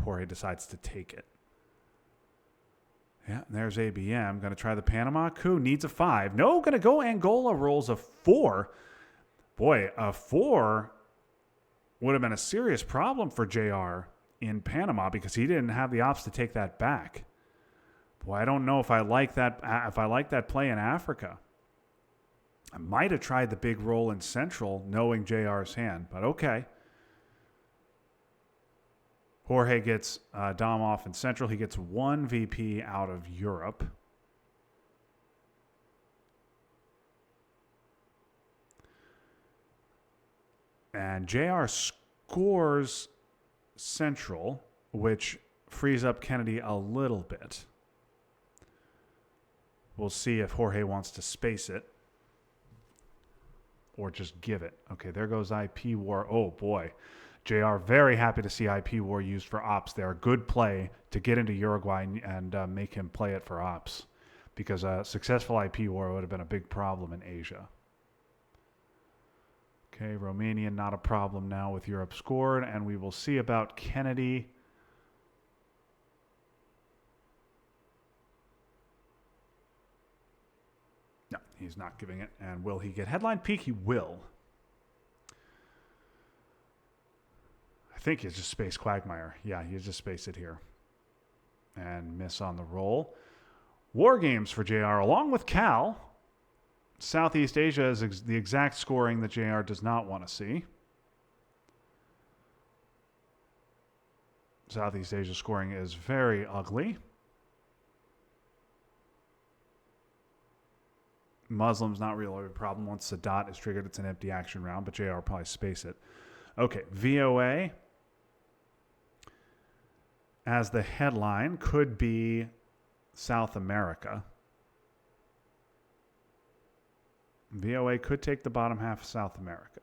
Jorge decides to take it. Yeah, there's ABM. Going to try the Panama coup. Needs a 5. No, going to go Angola. Rolls a 4. Boy, a 4 would have been a serious problem for JR in Panama because he didn't have the ops to take that back. Boy, I don't know if I like that. If I like that play in Africa, I might have tried the big roll in Central, knowing JR's hand. But okay. Jorge gets Dom off in Central. He gets 1 VP out of Europe. And JR scores Central, which frees up Kennedy a little bit. We'll see if Jorge wants to space it or just give it. Okay, there goes IP War. Oh, boy. JR very happy to see IP War used for ops there. Good play to get into Uruguay and make him play it for ops, because a successful IP War would have been a big problem in Asia. Okay, Romanian, not a problem now with Europe scored, and we will see about Kennedy. No, he's not giving it. And will he get headline peak? He will. I think he's just space Quagmire. Yeah, he just spaced it here. And miss on the roll. War games for JR along with Cal. Southeast Asia is the exact scoring that JR does not want to see. Southeast Asia scoring is very ugly. Muslim's not really a problem. Once the dot is triggered, it's an empty action round, but JR will probably space it. Okay, VOA as the headline could be South America. VOA could take the bottom half of South America.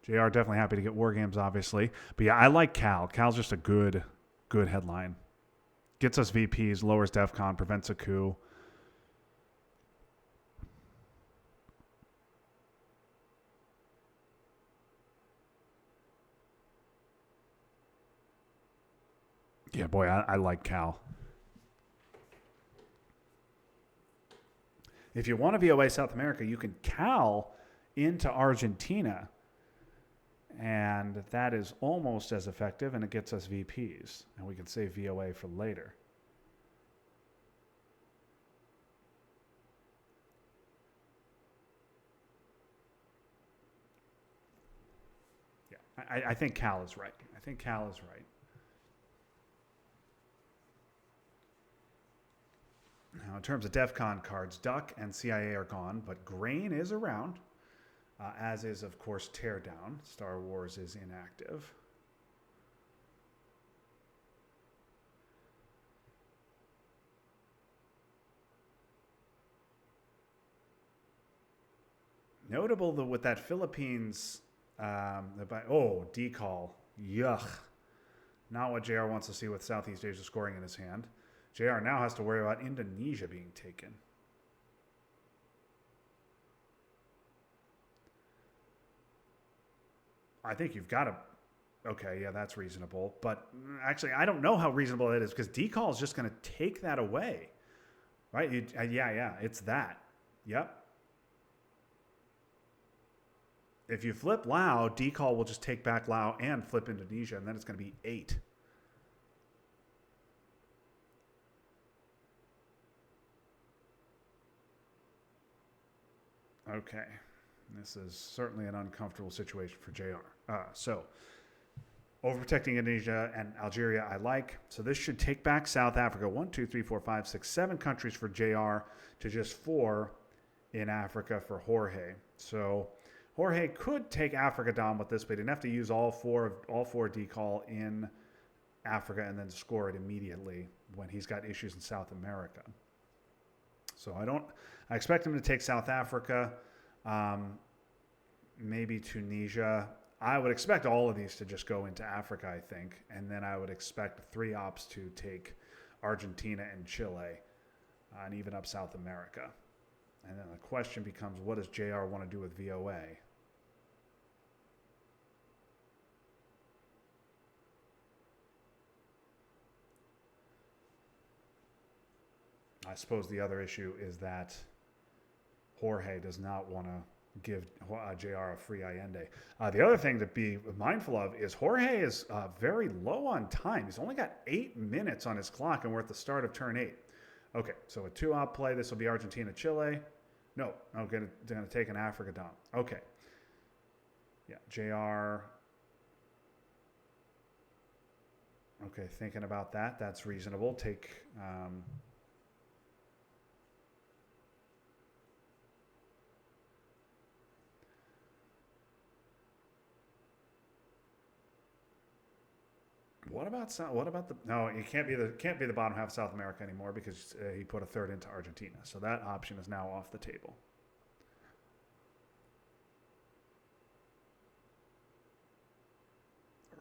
JR definitely happy to get War Games, obviously. But yeah, I like Cal. Cal's just a good headline. Gets us VPs, lowers DEFCON, prevents a coup. Yeah, boy, I like Cal. If you want to VOA South America, you can Cal into Argentina. And that is almost as effective, and it gets us VPs. And we can save VOA for later. Yeah, I think Cal is right. I think Cal is right. Now, in terms of DEFCON cards, Duck and CIA are gone, but Grain is around, as is, of course, Teardown. Star Wars is inactive. Notable that with that Philippines, decall. Yuck. Not what JR wants to see with Southeast Asia scoring in his hand. JR now has to worry about Indonesia being taken. I think you've got to... Okay, yeah, that's reasonable. But actually, I don't know how reasonable it is, because decall is just going to take that away. Right? It's that. Yep. If you flip Lao, decall will just take back Lao and flip Indonesia, and then it's going to be 8. Okay. This is certainly an uncomfortable situation for JR. So, overprotecting Indonesia and Algeria, I like. So this should take back South Africa. 1, 2, 3, 4, 5, 6, 7 countries for JR to just 4 in Africa for Jorge. So Jorge could take Africa down with this, but he'd have to use all four decall in Africa and then score it immediately when he's got issues in South America. So I expect him to take South Africa, maybe Tunisia. I would expect all of these to just go into Africa, I think. And then I would expect 3 ops to take Argentina and Chile, and even up South America. And then the question becomes, what does JR want to do with VOA? I suppose the other issue is that Jorge does not want to give JR a free Allende. The other thing to be mindful of is Jorge is very low on time. He's only got 8 minutes on his clock, and we're at the start of turn 8. Okay, so a 2-op play. This will be Argentina, Chile. No, I'm going to take an Africa Dom. Okay. Yeah, JR. Okay, thinking about that. That's reasonable. Take... What about the? No, it can't be the bottom half of South America anymore because he put a third into Argentina. So that option is now off the table.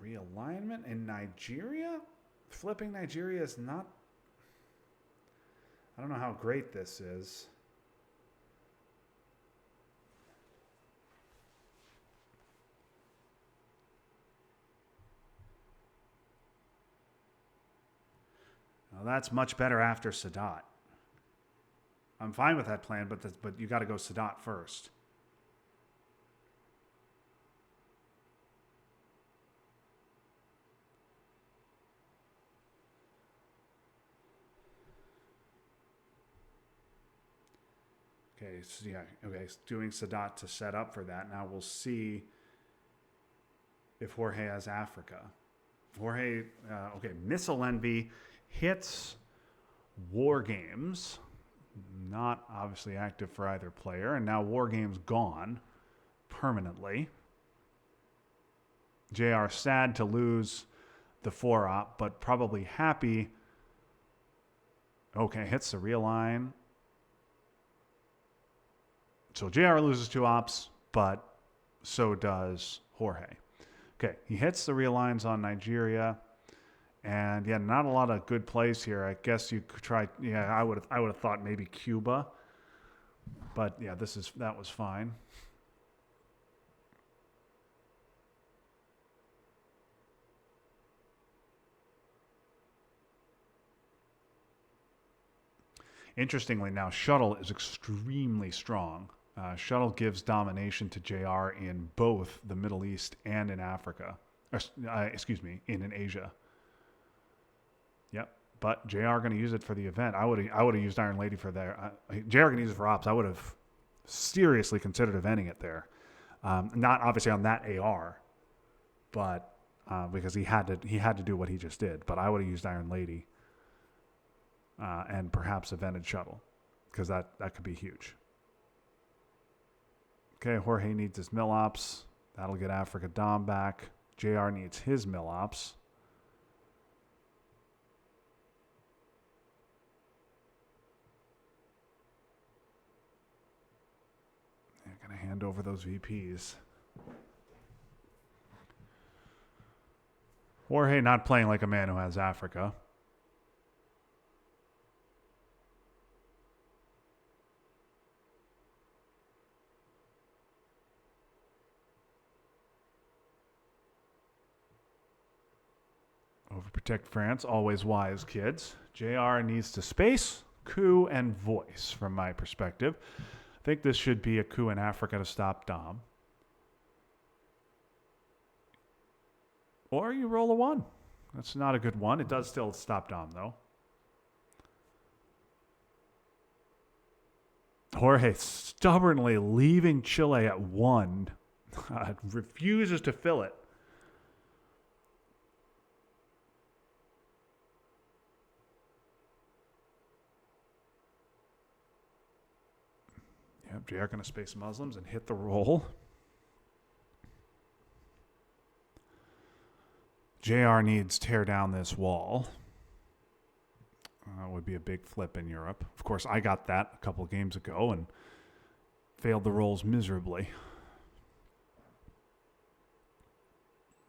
Realignment in Nigeria? Flipping Nigeria is not... I don't know how great this is. Well, that's much better after Sadat. I'm fine with that plan, but you got to go Sadat first. Okay, so yeah, okay, doing Sadat to set up for that. Now we'll see if Jorge has Africa. Jorge, okay, Missile Envy hits War Games, not obviously active for either player, and now War Games gone permanently. JR sad to lose the 4-op, but probably happy. Okay, hits the realign. So JR loses 2 ops, but so does Jorge. Okay, he hits the realigns on Nigeria. And yeah, not a lot of good plays here. I guess you could try. Yeah, I would have thought maybe Cuba, but yeah, that was fine. Interestingly, now Shuttle is extremely strong. Shuttle gives domination to JR in both the Middle East and in Africa. In Asia. Yep, but JR going to use it for the event. I would have used Iron Lady for there. JR going to use it for ops. I would have seriously considered eventing it there. Not obviously on that AR, but because he had to do what he just did. But I would have used Iron Lady and perhaps evented Shuttle because that could be huge. Okay, Jorge needs his mill ops. That'll get Africa Dom back. JR needs his mill ops. Going to hand over those VPs. Jorge not playing like a man who has Africa. Overprotect France, always wise, kids. JR needs to space, coup, and voice, from my perspective. I think this should be a coup in Africa to stop Dom. Or you roll a 1. That's not a good one. It does still stop Dom, though. Jorge stubbornly leaving Chile at 1. Refuses to fill it. Yep, JR going to space Muslims and hit the roll. JR needs tear down this wall, would be a big flip in Europe. Of course, I got that a couple of games ago and failed the rolls miserably.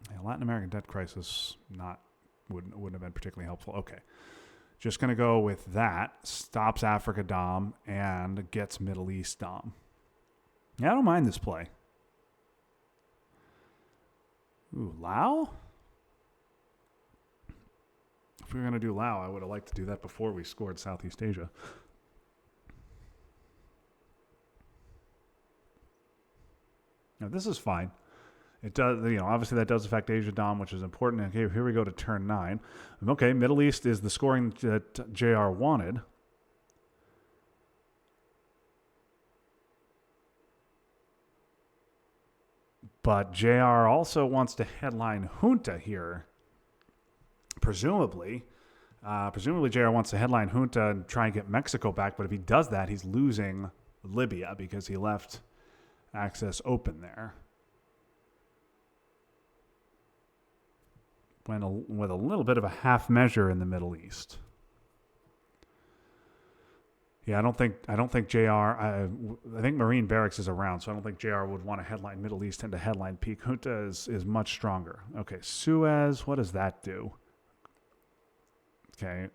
Yeah, Latin American debt crisis wouldn't have been particularly helpful. Okay. Just going to go with that. Stops Africa Dom and gets Middle East Dom. Yeah, I don't mind this play. Ooh, Lao? If we were going to do Lao, I would have liked to do that before we scored Southeast Asia. Now, this is fine. It does, obviously that does affect Asia Dom, which is important. Okay, here we go to turn 9. Okay, Middle East is the scoring that JR wanted. But JR also wants to headline Junta here. Presumably JR wants to headline Junta and try and get Mexico back. But if he does that, he's losing Libya because he left access open there. Went with a little bit of a half measure in the Middle East. Yeah, I don't think JR. I think Marine Barracks is around, so I don't think JR would want to headline Middle East and to headline Peak. Junta is much stronger. Okay, Suez. What does that do? Okay,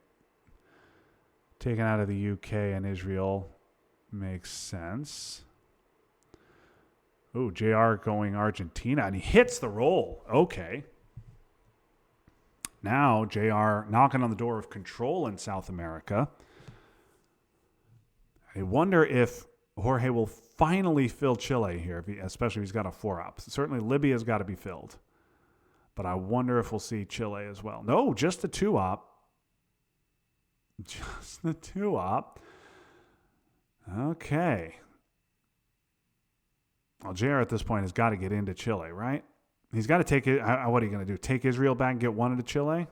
taken out of the UK and Israel makes sense. Oh, JR going Argentina, and he hits the roll. Okay. Now, JR knocking on the door of control in South America. I wonder if Jorge will finally fill Chile here, especially if he's got a 4-up. Certainly, Libya's got to be filled. But I wonder if we'll see Chile as well. No, just the 2-up. Just the 2-up. Okay. Well, JR at this point has got to get into Chile, right? He's got to take it. What are you going to do? Take Israel back and get one into Chile?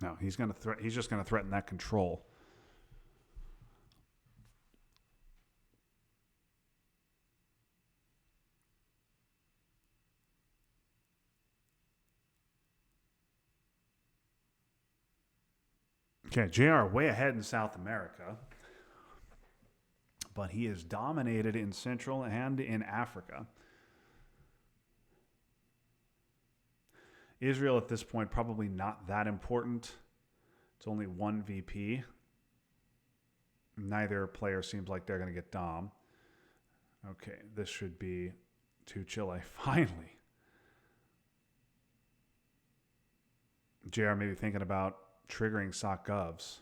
No, he's just going to threaten that control. Okay, JR way ahead in South America. But he is dominated in Central and in Africa. Israel at this point probably not that important. It's only one VP. Neither player seems like they're going to get Dom. Okay, this should be to Chile. Finally. JR maybe thinking about triggering SOC Govs.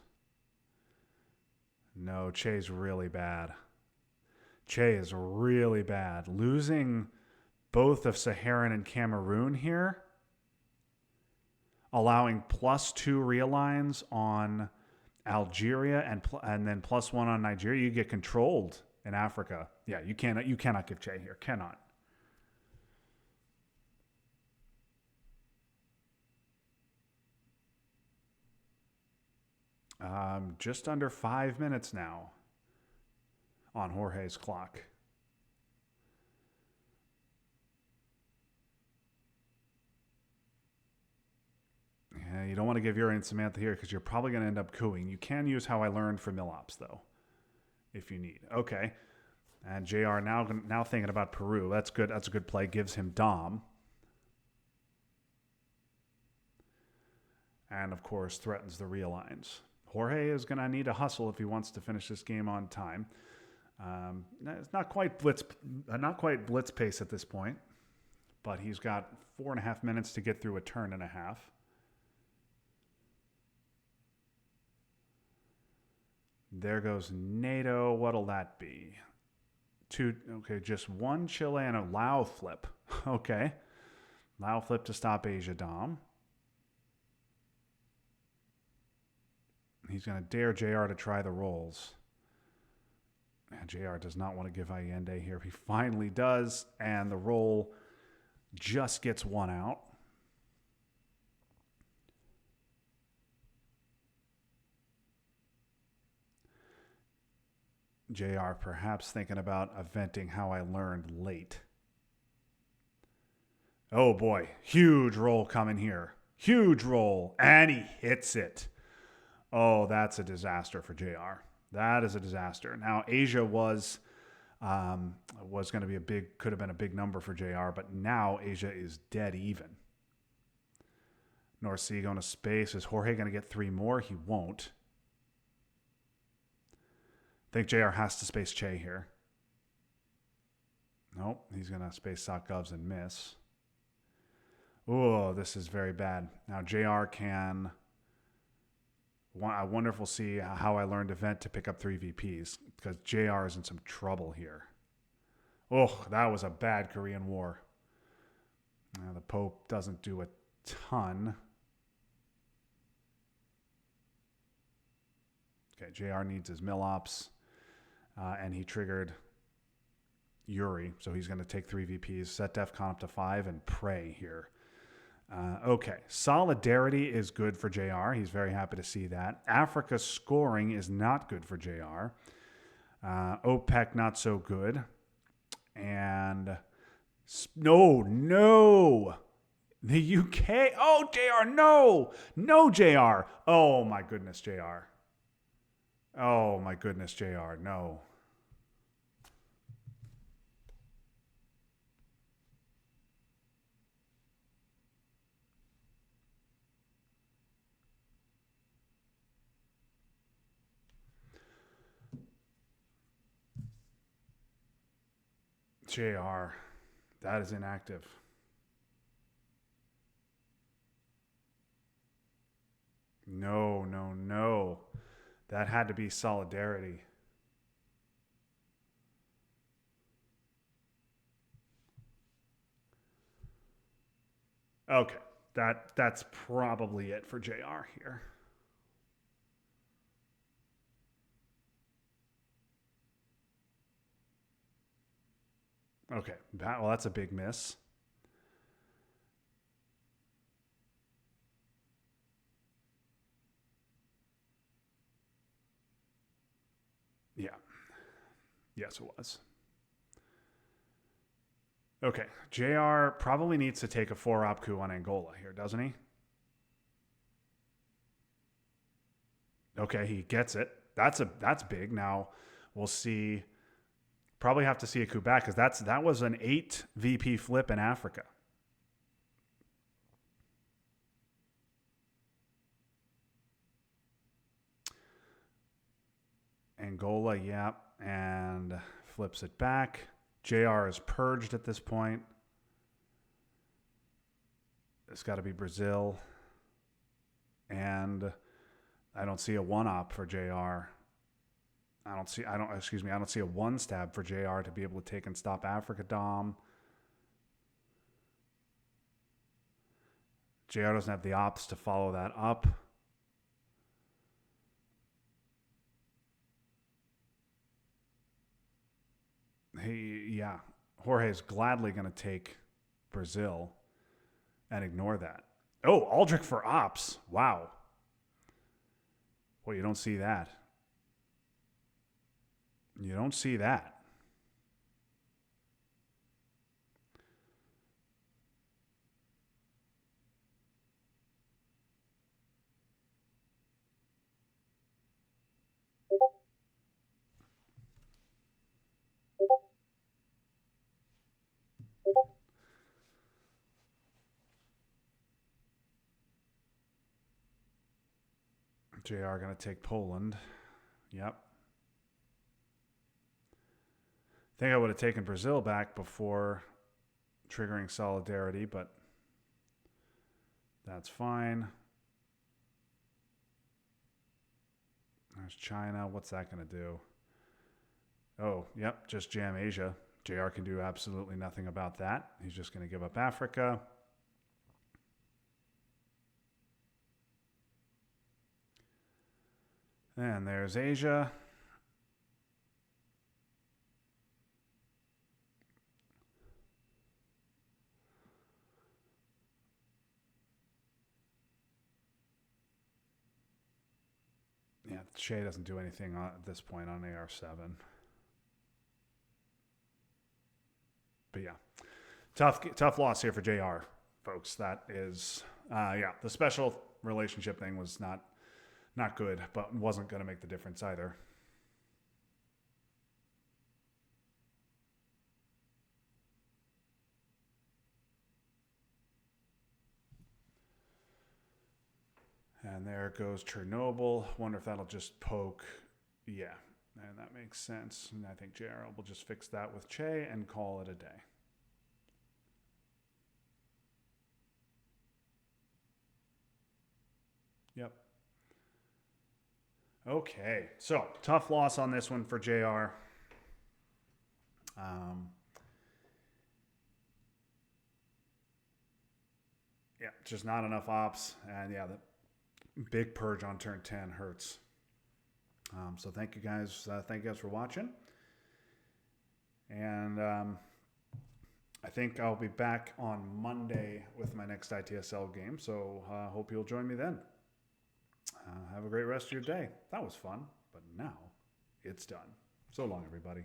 No, Che's really bad. Che is really bad. Losing both of Saharan and Cameroon here, allowing +2 realigns on Algeria and then +1 on Nigeria, you get controlled in Africa. Yeah, you cannot give Che here. Cannot. Just under 5 minutes now on Jorge's clock. Yeah, you don't want to give Yuri and Samantha here because you're probably going to end up cooing. You can use How I Learned for Milops, though, if you need. Okay. And JR now thinking about Peru. That's good. That's a good play. Gives him Dom. And, of course, threatens the realigns. Jorge is going to need to hustle if he wants to finish this game on time. It's not quite blitz pace at this point, but he's got 4.5 minutes to get through a turn and a half. There goes NATO. What'll that be? Just one Chile and a Lao flip. Okay. Lao flip to stop Asia Dom. He's going to dare JR to try the rolls. And JR does not want to give Allende here. He finally does, and the roll just gets one out. JR perhaps thinking about eventing How I Learned late. Oh boy, huge roll coming here. Huge roll. And he hits it. Oh, that's a disaster for JR. That is a disaster. Now, Asia was going to be could have been a big number for JR, but now Asia is dead even. North Sea going to space. Is Jorge going to get 3 more? He won't. I think JR has to space Che here. Nope, he's going to space SocGovs and miss. Oh, this is very bad. Now JR can... I wonder if we'll see how I learned event to pick up 3 VPs, because JR is in some trouble here. Oh, that was a bad Korean War. The Pope doesn't do a ton. Okay, JR needs his Millops, and he triggered Yuri, so he's going to take 3 VPs, set DEFCON up to 5, and pray here. Okay, Solidarity is good for JR. He's very happy to see that. Africa scoring is not good for JR. OPEC not so good. And no. The UK. Oh, JR, no. No, JR. Oh, my goodness, JR. Oh, my goodness, JR. No. JR, that is inactive. No. That had to be Solidarity. Okay, that's probably it for JR here. Okay, well, that's a big miss. Yeah. Yes, it was. Okay, JR probably needs to take a 4-op coup on Angola here, doesn't he? Okay, he gets it. That's big. Now we'll see. Probably have to see a coup back, because that was an 8 VP flip in Africa. Angola, yeah, and flips it back. JR is purged at this point. It's got to be Brazil. And I don't see a 1-op for JR. I don't see a 1-stab for JR to be able to take and stop Africa Dom. JR doesn't have the ops to follow that up. Jorge is gladly going to take Brazil and ignore that. Oh, Aldrich for ops. Wow. Well, you don't see that. You don't see that. JR going to take Poland. Yep. I think I would have taken Brazil back before triggering Solidarity, but that's fine. There's China. What's that going to do? Oh, yep, just jam Asia. JR can do absolutely nothing about that. He's just going to give up Africa. And there's Asia. Yeah, Shea doesn't do anything at this point on AR7. But yeah, tough loss here for JR, folks. That is Yeah, the special relationship thing was not good, but wasn't going to make the difference either. And there goes Chernobyl. Wonder if that'll just poke. Yeah, and that makes sense. And I think JR will just fix that with Che and call it a day. Yep. Okay, so tough loss on this one for JR. Yeah, just not enough ops. And yeah, the big purge on turn 10 hurts. So thank you guys. Thank you guys for watching. And I think I'll be back on Monday with my next ITSL game. So hope you'll join me then. Have a great rest of your day. That was fun, but now it's done. So long, everybody.